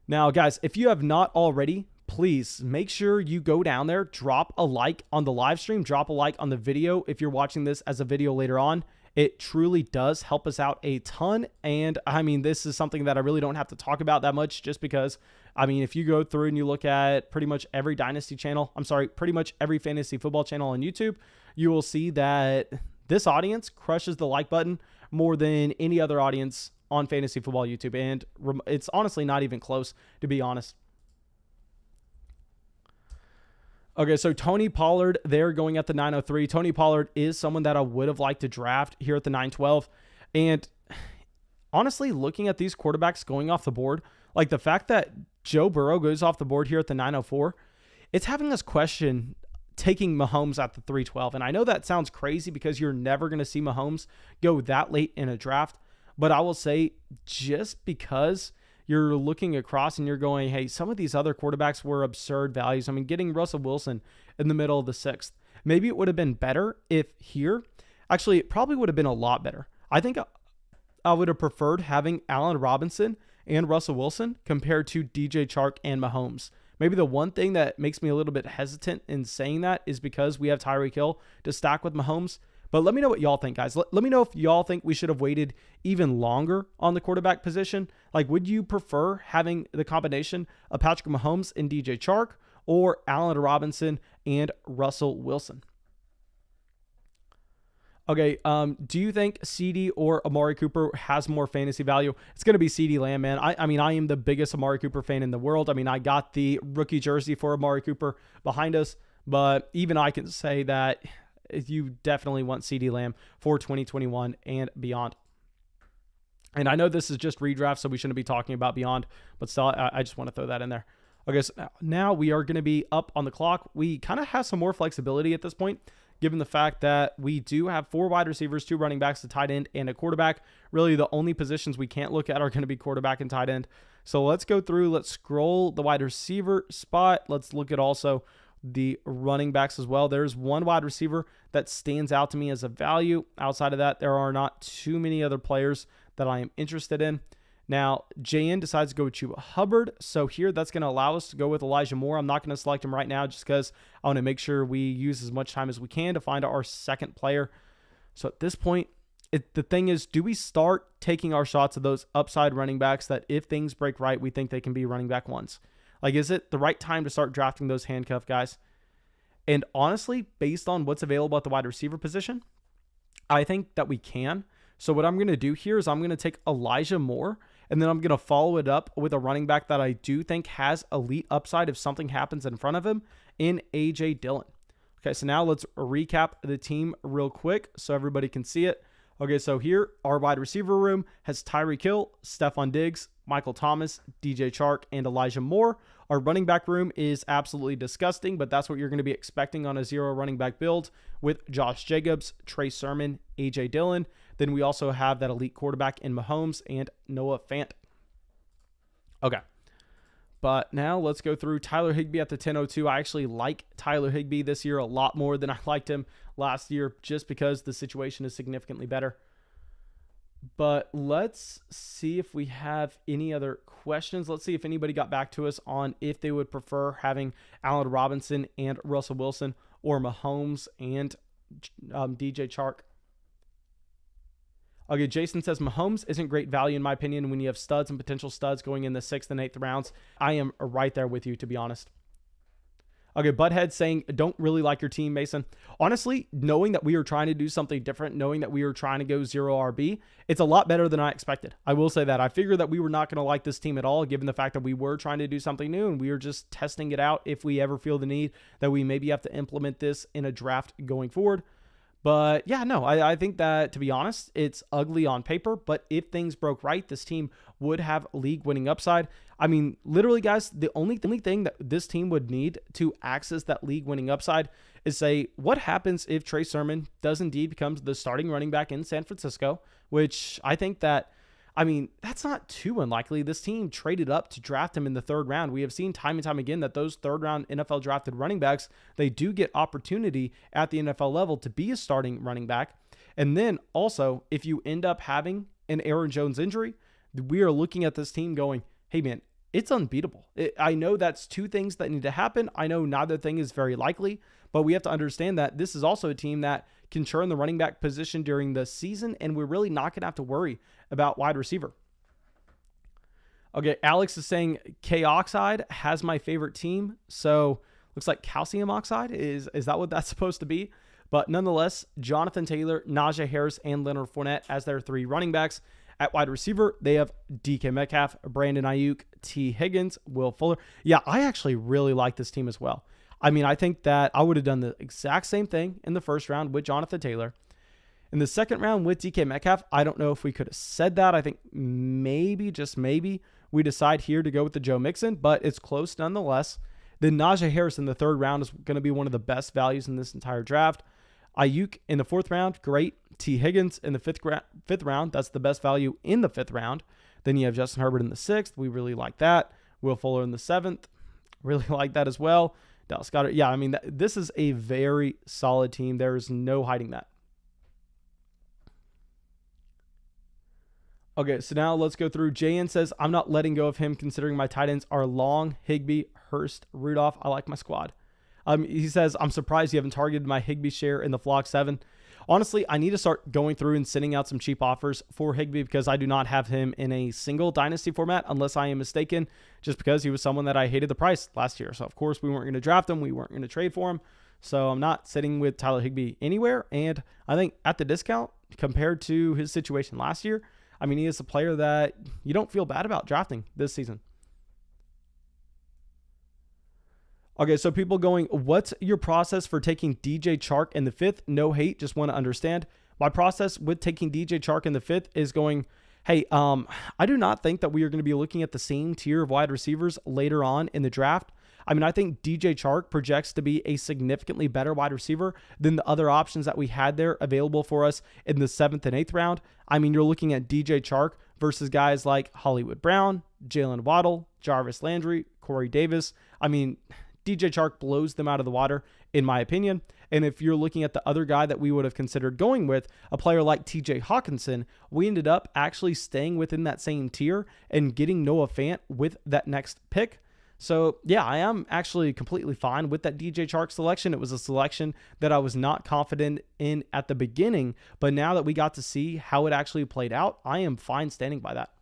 Now, guys, if you have not already, please make sure you go down there, drop a like on the live stream, drop a like on the video if you're watching this as a video later on. It truly does help us out a ton. And I mean, this is something that I really don't have to talk about that much just because, I mean, if you go through and you look at pretty much every Dynasty channel, pretty much every fantasy football channel on YouTube, you will see that this audience crushes the like button more than any other audience on fantasy football YouTube. And it's honestly not even close, to be honest. Okay, so Tony Pollard, they're going at the 903. Tony Pollard is someone that I would have liked to draft here at the 912. And honestly, looking at these quarterbacks going off the board, like the fact that Joe Burrow goes off the board here at the 904, it's having us question taking Mahomes at the 312. And I know that sounds crazy because you're never going to see Mahomes go that late in a draft. But I will say, just because you're looking across and you're going, hey, some of these other quarterbacks were absurd values. I mean, getting Russell Wilson in the middle of the 6th, maybe it would have been better if here. Actually, it probably would have been a lot better. I think I would have preferred having Allen Robinson and Russell Wilson compared to DJ Chark and Mahomes. Maybe the one thing that makes me a little bit hesitant in saying that is because we have Tyreek Hill to stack with Mahomes. But let me know what y'all think, guys. Let me know if y'all think we should have waited even longer on the quarterback position. Like, would you prefer having the combination of Patrick Mahomes and DJ Chark or Allen Robinson and Russell Wilson? Okay, do you think CD or Amari Cooper has more fantasy value? It's going to be CD Lamb, man. I mean, I am the biggest Amari Cooper fan in the world. I mean, I got the rookie jersey for Amari Cooper behind us, but even I can say that you definitely want CD Lamb for 2021 and beyond. And I know this is just redraft, so we shouldn't be talking about beyond, but still, I just want to throw that in there. Okay, so now we are going to be up on the clock. We kind of have some more flexibility at this point, given the fact that we do have 4 wide receivers, 2 running backs, a tight end, and a quarterback. Really, the only positions we can't look at are going to be quarterback and tight end. So let's go through. Let's scroll the wide receiver spot. Let's look at also the running backs as well. There's one wide receiver that stands out to me as a value. Outside of that, there are not too many other players that I am interested in. Now, JN decides to go with Chuba Hubbard. So here, that's going to allow us to go with Elijah Moore. I'm not going to select him right now just because I want to make sure we use as much time as we can to find our second player. So at this point, the thing is, do we start taking our shots at those upside running backs that if things break right, we think they can be running back ones? Like, is it the right time to start drafting those handcuff guys? And honestly, based on what's available at the wide receiver position, I think that we can. So what I'm going to do here is I'm going to take Elijah Moore, and then I'm going to follow it up with a running back that I do think has elite upside if something happens in front of him in A.J. Dillon. Okay, so now let's recap the team real quick so everybody can see it. Okay, so here, our wide receiver room has Tyreek Hill, Stephon Diggs, Michael Thomas, DJ Chark, and Elijah Moore. Our running back room is absolutely disgusting, but that's what you're going to be expecting on a 0 running back build with Josh Jacobs, Trey Sermon, A.J. Dillon. Then we also have that elite quarterback in Mahomes and Noah Fant. Okay. But now let's go through Tyler Higbee at the 10:02. I actually like Tyler Higbee this year a lot more than I liked him last year just because the situation is significantly better. But let's see if we have any other questions. Let's see if anybody got back to us on if they would prefer having Allen Robinson and Russell Wilson or Mahomes and DJ Chark. Okay, Jason says Mahomes isn't great value in my opinion when you have studs and potential studs going in the 6th and 8th rounds. I am right there with you, to be honest. Okay, Butthead saying, don't really like your team, Mason. Honestly, knowing that we are trying to do something different, knowing that we are trying to go 0 RB, it's a lot better than I expected. I will say that. I figured that we were not going to like this team at all, given the fact that we were trying to do something new, and we were just testing it out if we ever feel the need that we maybe have to implement this in a draft going forward. But yeah, no, I think that, to be honest, it's ugly on paper. But if things broke right, this team would have league-winning upside. I mean, literally, guys, the only thing that this team would need to access that league-winning upside is say, what happens if Trey Sermon does indeed become the starting running back in San Francisco, which I think that, I mean, that's not too unlikely. This team traded up to draft him in the 3rd round. We have seen time and time again that those 3rd round NFL drafted running backs, they do get opportunity at the NFL level to be a starting running back. And then also, if you end up having an Aaron Jones injury, we are looking at this team going, hey man, it's unbeatable. I know that's 2 things that need to happen. I know neither thing is very likely, but we have to understand that this is also a team that can churn the running back position during the season, and we're really not going to have to worry about wide receiver. Okay, Alex is saying K-Oxide has my favorite team, so looks like calcium oxide. Is that what that's supposed to be? But nonetheless, Jonathan Taylor, Najee Harris, and Leonard Fournette as their 3 running backs. At wide receiver, they have DK Metcalf, Brandon Ayuk, T. Higgins, Will Fuller. Yeah, I actually really like this team as well. I mean, I think that I would have done the exact same thing in the 1st round with Jonathan Taylor. In the 2nd round with DK Metcalf, I don't know if we could have said that. I think maybe, just maybe, we decide here to go with the Joe Mixon, but it's close nonetheless. Then Najee Harris in the 3rd round is going to be one of the best values in this entire draft. Ayuk in the 4th round, great. T. Higgins in the 5th round, that's the best value in the 5th round. Then you have Justin Herbert in the 6th. We really like that. Will Fuller in the 7th. Really like that as well. Dallas Goedert. Yeah, I mean, this is a very solid team. There is no hiding that. Okay, so now let's go through. JN says, I'm not letting go of him considering my tight ends are Long, Higbee, Hurst, Rudolph. I like my squad. He says, I'm surprised you haven't targeted my Higbee share in the Flock 7. Honestly, I need to start going through and sending out some cheap offers for Higbee because I do not have him in a single dynasty format unless I am mistaken, just because he was someone that I hated the price last year. So, of course, we weren't going to draft him. We weren't going to trade for him. So, I'm not sitting with Tyler Higbee anywhere. And I think at the discount, compared to his situation last year, I mean, he is a player that you don't feel bad about drafting this season. Okay, so people going, what's your process for taking DJ Chark in the 5th? No hate, just want to understand. My process with taking DJ Chark in the 5th is going, hey, I do not think that we are going to be looking at the same tier of wide receivers later on in the draft. I mean, I think DJ Chark projects to be a significantly better wide receiver than the other options that we had there available for us in the 7th and 8th round. I mean, you're looking at DJ Chark versus guys like Hollywood Brown, Jalen Waddle, Jarvis Landry, Corey Davis. I mean, DJ Chark blows them out of the water, in my opinion. And if you're looking at the other guy that we would have considered going with, a player like TJ Hawkinson, we ended up actually staying within that same tier and getting Noah Fant with that next pick. So, yeah, I am actually completely fine with that DJ Chark selection. It was a selection that I was not confident in at the beginning, but now that we got to see how it actually played out, I am fine standing by that.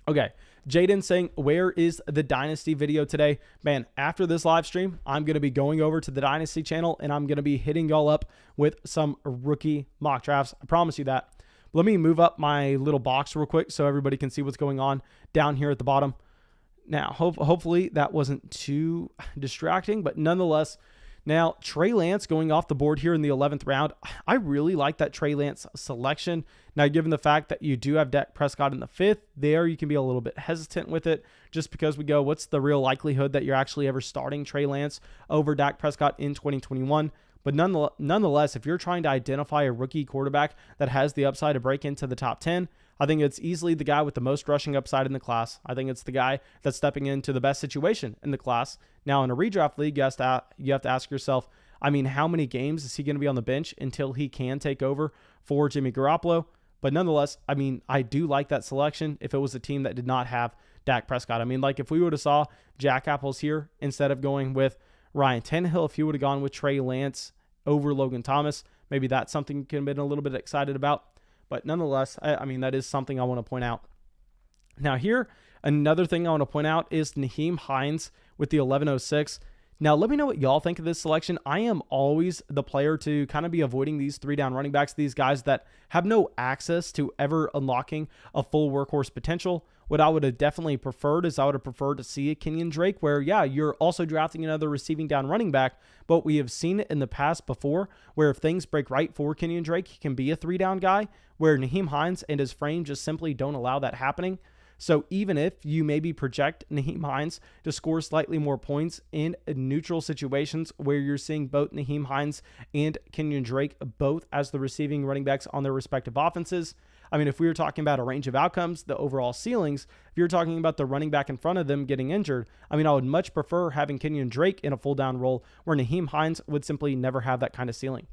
Okay, Jaden saying, where is the Dynasty video today? Man, after this live stream, I'm going to be going over to the Dynasty channel, and I'm going to be hitting y'all up with some rookie mock drafts. I promise you that. Let me move up my little box real quick so everybody can see what's going on down here at the bottom. Now, hopefully that wasn't too distracting, but nonetheless, now Trey Lance going off the board here in the 11th round. I really like that Trey Lance selection. Now, given the fact that you do have Dak Prescott in the 5th, there you can be a little bit hesitant with it just because we go, what's the real likelihood that you're actually ever starting Trey Lance over Dak Prescott in 2021? But nonetheless, if you're trying to identify a rookie quarterback that has the upside to break into the top 10, I think it's easily the guy with the most rushing upside in the class. I think it's the guy that's stepping into the best situation in the class. Now, in a redraft league, you have to ask yourself, I mean, how many games is he going to be on the bench until he can take over for Jimmy Garoppolo? But nonetheless, I mean, I do like that selection if it was a team that did not have Dak Prescott. I mean, like if we would have saw Jack Apples here instead of going with Ryan Tannehill, if you would have gone with Trey Lance over Logan Thomas, maybe that's something you could have been a little bit excited about. But nonetheless, I mean, that is something I want to point out. Now here, another thing I want to point out is Nyheim Hines with the 1106. Now, let me know what y'all think of this selection. I am always the player to kind of be avoiding these 3-down running backs, these guys that have no access to ever unlocking a full workhorse potential. What I would have definitely preferred is I would have preferred to see a Kenyon Drake where, yeah, you're also drafting another receiving down running back, but we have seen it in the past before where if things break right for Kenyon Drake, he can be a 3-down guy, where Nyheim Hines and his frame just simply don't allow that happening. So even if you maybe project Nyheim Hines to score slightly more points in neutral situations where you're seeing both Nyheim Hines and Kenyon Drake both as the receiving running backs on their respective offenses, I mean, if we were talking about a range of outcomes, the overall ceilings, if you're talking about the running back in front of them getting injured, I mean, I would much prefer having Kenyon Drake in a full down role where Nyheim Hines would simply never have that kind of ceiling.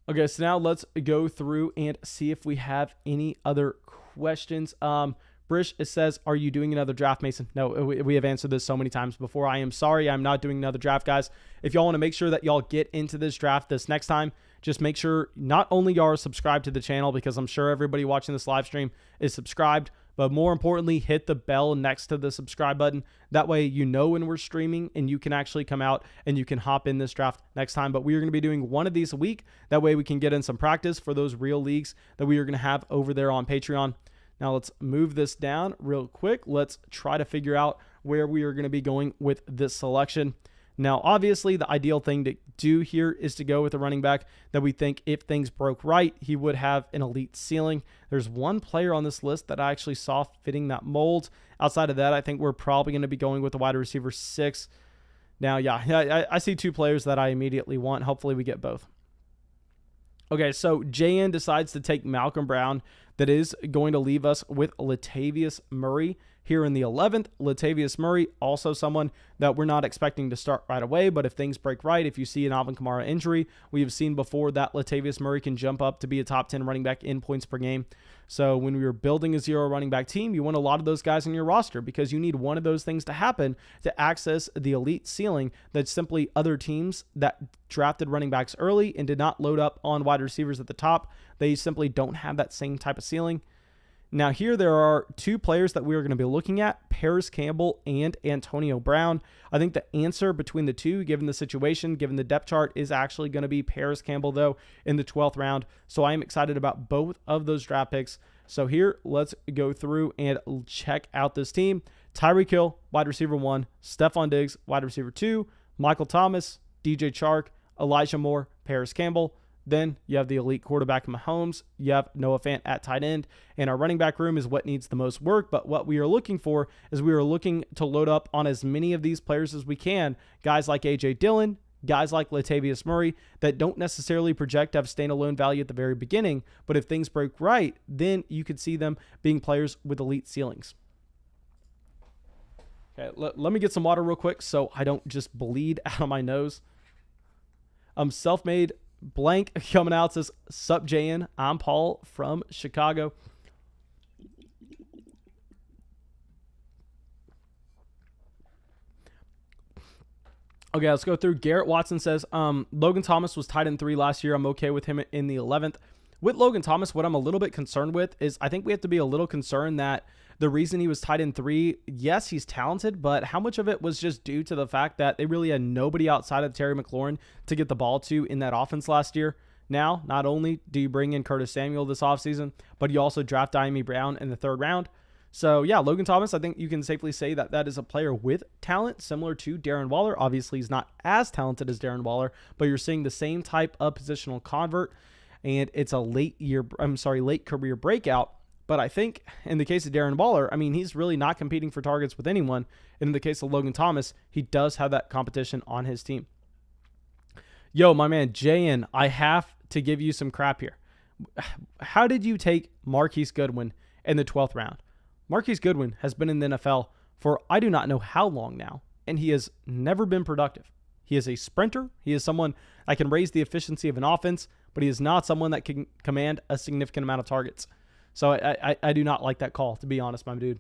Okay, so now let's go through and see if we have any other questions. Brish, it says, are you doing another draft, Mason? No, we have answered this so many times before. I am sorry, I'm not doing another draft, guys. If y'all want to make sure that y'all get into this draft this next time, just make sure not only y'all are subscribed to the channel, because I'm sure everybody watching this live stream is subscribed, but more importantly, hit the bell next to the subscribe button. That way you know when we're streaming and you can actually come out and you can hop in this draft next time. But we are going to be doing one of these a week. That way we can get in some practice for those real leagues that we are going to have over there on Patreon. Now let's move this down real quick. Let's try to figure out where we are going to be going with this selection. Now, obviously, the ideal thing to do here is to go with a running back that we think if things broke right, he would have an elite ceiling. There's one player on this list that I actually saw fitting that mold. Outside of that, I think we're probably going to be going with a wide receiver 6. Now, yeah, I see 2 players that I immediately want. Hopefully we get both. Okay, so JN decides to take Malcolm Brown. That is going to leave us with Latavius Murray here in the 11th. Latavius Murray, also someone that we're not expecting to start right away, but if things break right, if you see an Alvin Kamara injury, we have seen before that Latavius Murray can jump up to be a top 10 running back in points per game. So when we were building a 0 running back team, you want a lot of those guys in your roster because you need one of those things to happen to access the elite ceiling that simply other teams that drafted running backs early and did not load up on wide receivers at the top. They simply don't have that same type of ceiling. Now here there are 2 players that we are going to be looking at, Paris Campbell and Antonio Brown. I think the answer between the 2, given the situation, given the depth chart, is actually going to be Paris Campbell, though, in the 12th round. So I am excited about both of those draft picks. So here, let's go through and check out this team. Tyreek Hill, wide receiver 1, Stephon Diggs, wide receiver 2, Michael Thomas, DJ Chark, Elijah Moore, Paris Campbell. Then you have the elite quarterback Mahomes. You have Noah Fant at tight end. And our running back room is what needs the most work. But what we are looking for is we are looking to load up on as many of these players as we can. Guys like A.J. Dillon, guys like Latavius Murray that don't necessarily project to have standalone value at the very beginning. But if things break right, then you could see them being players with elite ceilings. Okay, let me get some water real quick so I don't just bleed out of my nose. Self-made blank coming out says, "Sup, JN? I'm Paul from Chicago." Okay, let's go through. Garrett Watson says, Logan Thomas was tight end 3 last year. I'm okay with him in the 11th. With Logan Thomas, what I'm a little bit concerned with is I think we have to be a little concerned that the reason he was tight end 3, yes, he's talented, but how much of it was just due to the fact that they really had nobody outside of Terry McLaurin to get the ball to in that offense last year? Now, not only do you bring in Curtis Samuel this offseason, but you also draft Diami Brown in the 3rd round. So, yeah, Logan Thomas, I think you can safely say that that is a player with talent, similar to Darren Waller. Obviously, he's not as talented as Darren Waller, but you're seeing the same type of positional convert, and it's a late career breakout. But I think in the case of Darren Waller, I mean, he's really not competing for targets with anyone. And in the case of Logan Thomas, he does have that competition on his team. Yo, my man, JN, I have to give you some crap here. How did you take Marquise Goodwin in the 12th round? Marquise Goodwin has been in the NFL for I do not know how long now, and he has never been productive. He is a sprinter. He is someone that can raise the efficiency of an offense, but he is not someone that can command a significant amount of targets. So I do not like that call, to be honest, my dude.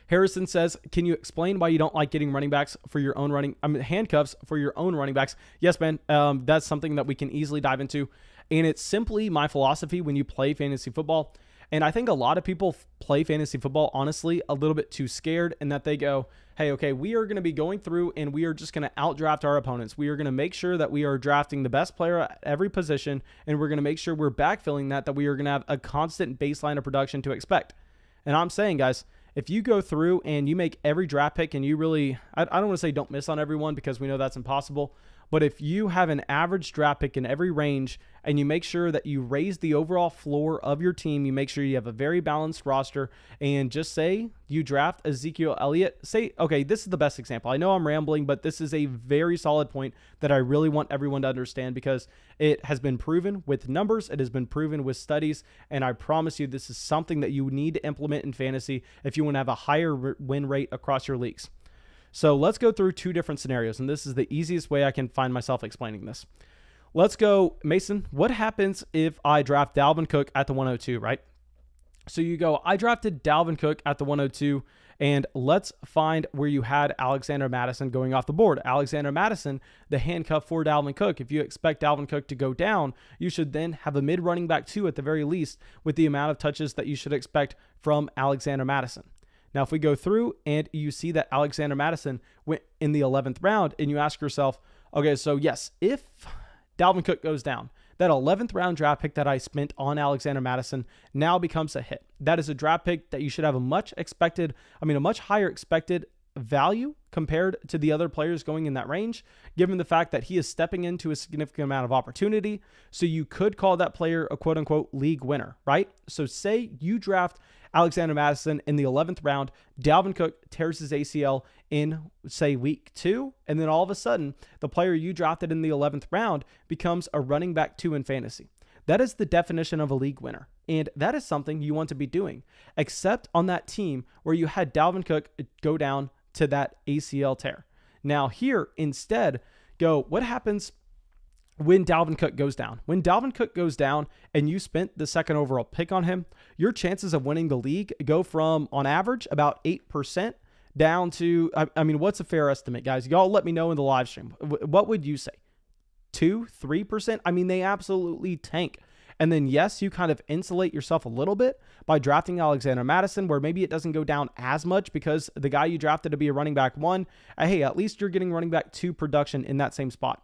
Harrison says, can you explain why you don't like getting handcuffs for your own running backs? Yes, man. That's something that we can easily dive into. And it's simply my philosophy when you play fantasy football. And I think a lot of people play fantasy football, honestly, a little bit too scared, and that they go, hey, okay, we are going to be going through and we are just going to outdraft our opponents. We are going to make sure that we are drafting the best player at every position, and we're going to make sure we're backfilling that we are going to have a constant baseline of production to expect. And I'm saying, guys, if you go through and you make every draft pick and you really, I don't want to say don't miss on everyone because we know that's impossible, but if you have an average draft pick in every range and you make sure that you raise the overall floor of your team, you make sure you have a very balanced roster, and just say you draft Ezekiel Elliott, say, okay, this is the best example. I know I'm rambling, but this is a very solid point that I really want everyone to understand because it has been proven with numbers, it has been proven with studies, and I promise you this is something that you need to implement in fantasy if you want to have a higher win rate across your leagues. So let's go through 2 different scenarios, and this is the easiest way I can find myself explaining this. Let's go, Mason, what happens if I draft Dalvin Cook at the 102, right? So you go, I drafted Dalvin Cook at the 102, and let's find where you had Alexander Mattison going off the board. Alexander Mattison, the handcuff for Dalvin Cook. If you expect Dalvin Cook to go down, you should then have a mid-running back 2 at the very least with the amount of touches that you should expect from Alexander Mattison. Now, if we go through and you see that Alexander Mattison went in the 11th round and you ask yourself, okay, so yes, if Dalvin Cook goes down, that 11th round draft pick that I spent on Alexander Mattison now becomes a hit. That is a draft pick that you should have a much higher expected value compared to the other players going in that range, given the fact that he is stepping into a significant amount of opportunity. So you could call that player a quote unquote league winner, right? So say you draft Alexander Mattison in the 11th round, Dalvin Cook tears his ACL in, say, week 2, and then all of a sudden, the player you drafted in the 11th round becomes a running back 2 in fantasy. That is the definition of a league winner, and that is something you want to be doing, except on that team where you had Dalvin Cook go down to that ACL tear. Now here, instead, go, what happens when Dalvin Cook goes down? When Dalvin Cook goes down and you spent the 2nd overall pick on him, your chances of winning the league go from, on average, about 8% down to, I mean, what's a fair estimate, guys? Y'all let me know in the live stream. What would you say? 2, 3%? I mean, they absolutely tank. And then, yes, you kind of insulate yourself a little bit by drafting Alexander Mattison, where maybe it doesn't go down as much because the guy you drafted to be a running back 1, hey, at least you're getting running back 2 production in that same spot.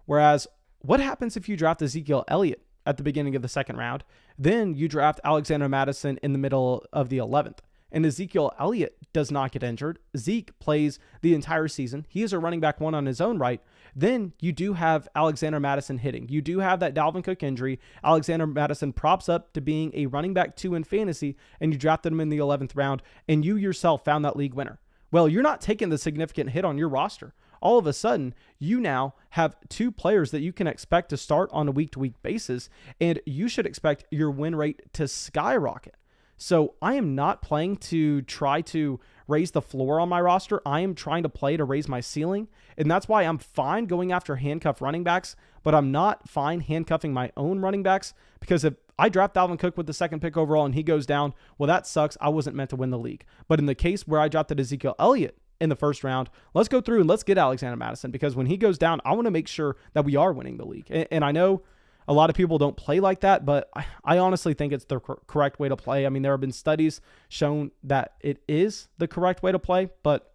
Whereas, what happens if you draft Ezekiel Elliott at the beginning of the 2nd round? Then you draft Alexander Mattison in the middle of the 11th. And Ezekiel Elliott does not get injured. Zeke plays the entire season. He is a running back 1 on his own right. Then you do have Alexander Mattison hitting. You do have that Dalvin Cook injury. Alexander Mattison props up to being a running back 2 in fantasy, and you drafted him in the 11th round, and you yourself found that league winner. Well, you're not taking the significant hit on your roster. All of a sudden, you now have 2 players that you can expect to start on a week-to-week basis, and you should expect your win rate to skyrocket. So I am not playing to try to raise the floor on my roster. I am trying to play to raise my ceiling. And that's why I'm fine going after handcuff running backs, but I'm not fine handcuffing my own running backs, because if I draft Dalvin Cook with the 2nd pick overall and he goes down, well, that sucks. I wasn't meant to win the league. But in the case where I drafted Ezekiel Elliott in the 1st round, let's go through and let's get Alexander Mattison, because when he goes down, I want to make sure that we are winning the league. And I know a lot of people don't play like that, but I honestly think it's the correct way to play. I mean, there have been studies shown that it is the correct way to play, but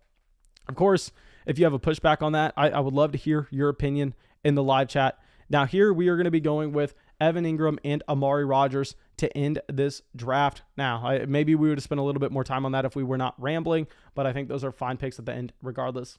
of course, if you have a pushback on that, I would love to hear your opinion in the live chat. Now here we are going to be going with Evan Ingram and Amari Rodgers to end this draft. Now, maybe we would have spent a little bit more time on that if we were not rambling, but I think those are fine picks at the end regardless.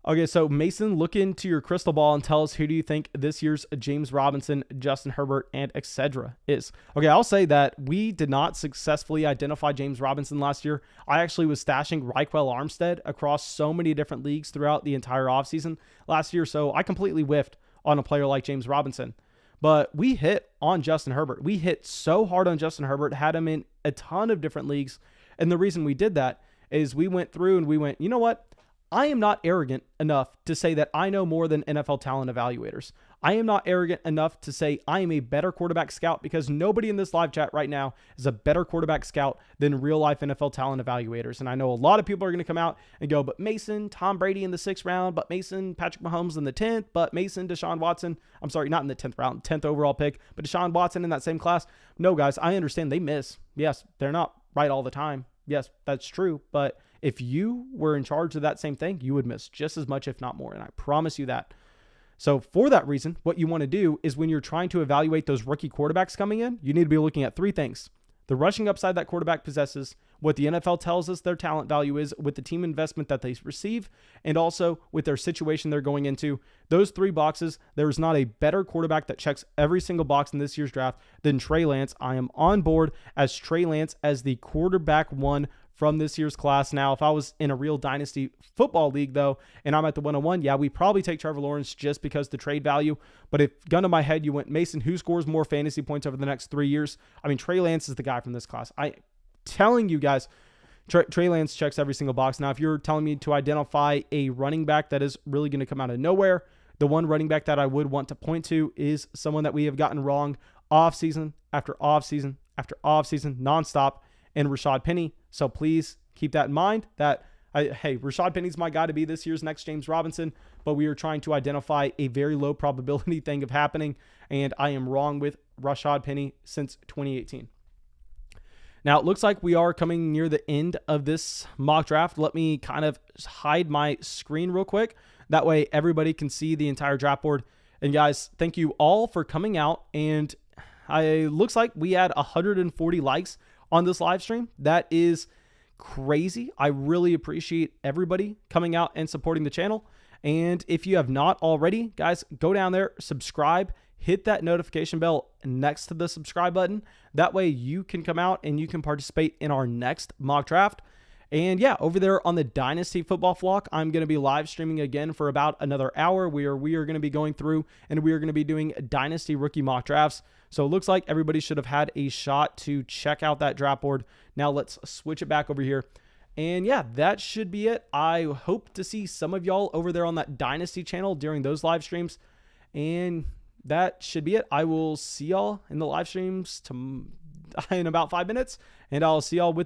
Okay, so Mason, look into your crystal ball and tell us, who do you think this year's James Robinson, Justin Herbert, and etc. is? Okay, I'll say that we did not successfully identify James Robinson last year. I actually was stashing Raquel Armstead across so many different leagues throughout the entire offseason last year, so I completely whiffed on a player like James Robinson. But we hit on Justin Herbert. We hit so hard on Justin Herbert, had him in a ton of different leagues, and the reason we did that is we went through and we went, you know what? I am not arrogant enough to say that I know more than NFL talent evaluators. I am not arrogant enough to say I am a better quarterback scout, because nobody in this live chat right now is a better quarterback scout than real life NFL talent evaluators. And I know a lot of people are going to come out and go, but Mason, Tom Brady in the 6th round, but Mason, Patrick Mahomes in the 10th, but Mason, Deshaun Watson. I'm sorry, not in the 10th round, 10th overall pick, but Deshaun Watson in that same class. No, guys, I understand they miss. Yes, they're not right all the time. Yes, that's true. But if you were in charge of that same thing, you would miss just as much, if not more. And I promise you that. So for that reason, what you want to do is when you're trying to evaluate those rookie quarterbacks coming in, you need to be looking at 3 things: the rushing upside that quarterback possesses, what the NFL tells us their talent value is with the team investment that they receive, and also with their situation they're going into. Those 3 boxes, there is not a better quarterback that checks every single box in this year's draft than Trey Lance. I am on board as Trey Lance as the quarterback 1 from this year's class. Now, if I was in a real dynasty football league, though, and I'm at the 101, yeah, we probably take Trevor Lawrence just because the trade value. But if, gun to my head, you went, Mason, who scores more fantasy points over the next 3 years? I mean, Trey Lance is the guy from this class. I'm telling you guys, Trey Lance checks every single box. Now, if you're telling me to identify a running back that is really going to come out of nowhere, the one running back that I would want to point to is someone that we have gotten wrong offseason after offseason after offseason nonstop, and Rashad Penny. So please keep that in mind that, hey, Rashad Penny's my guy to be this year's next James Robinson, but we are trying to identify a very low probability thing of happening, and I am wrong with Rashad Penny since 2018. Now, it looks like we are coming near the end of this mock draft. Let me kind of hide my screen real quick. That way everybody can see the entire draft board. And guys, thank you all for coming out. And it looks like we had 140 likes on this live stream. That is crazy. I really appreciate everybody coming out and supporting the channel. And if you have not already, guys, go down there, subscribe, hit that notification bell next to the subscribe button. That way you can come out and you can participate in our next mock draft. And yeah, over there on the Dynasty Football Flock, I'm going to be live streaming again for about another hour. We are going to be going through and we are going to be doing Dynasty rookie mock drafts. So it looks like everybody should have had a shot to check out that draft board. Now let's switch it back over here. And yeah, that should be it. I hope to see some of y'all over there on that Dynasty channel during those live streams. And that should be it. I will see y'all in the live streams in about 5 minutes. And I'll see y'all with the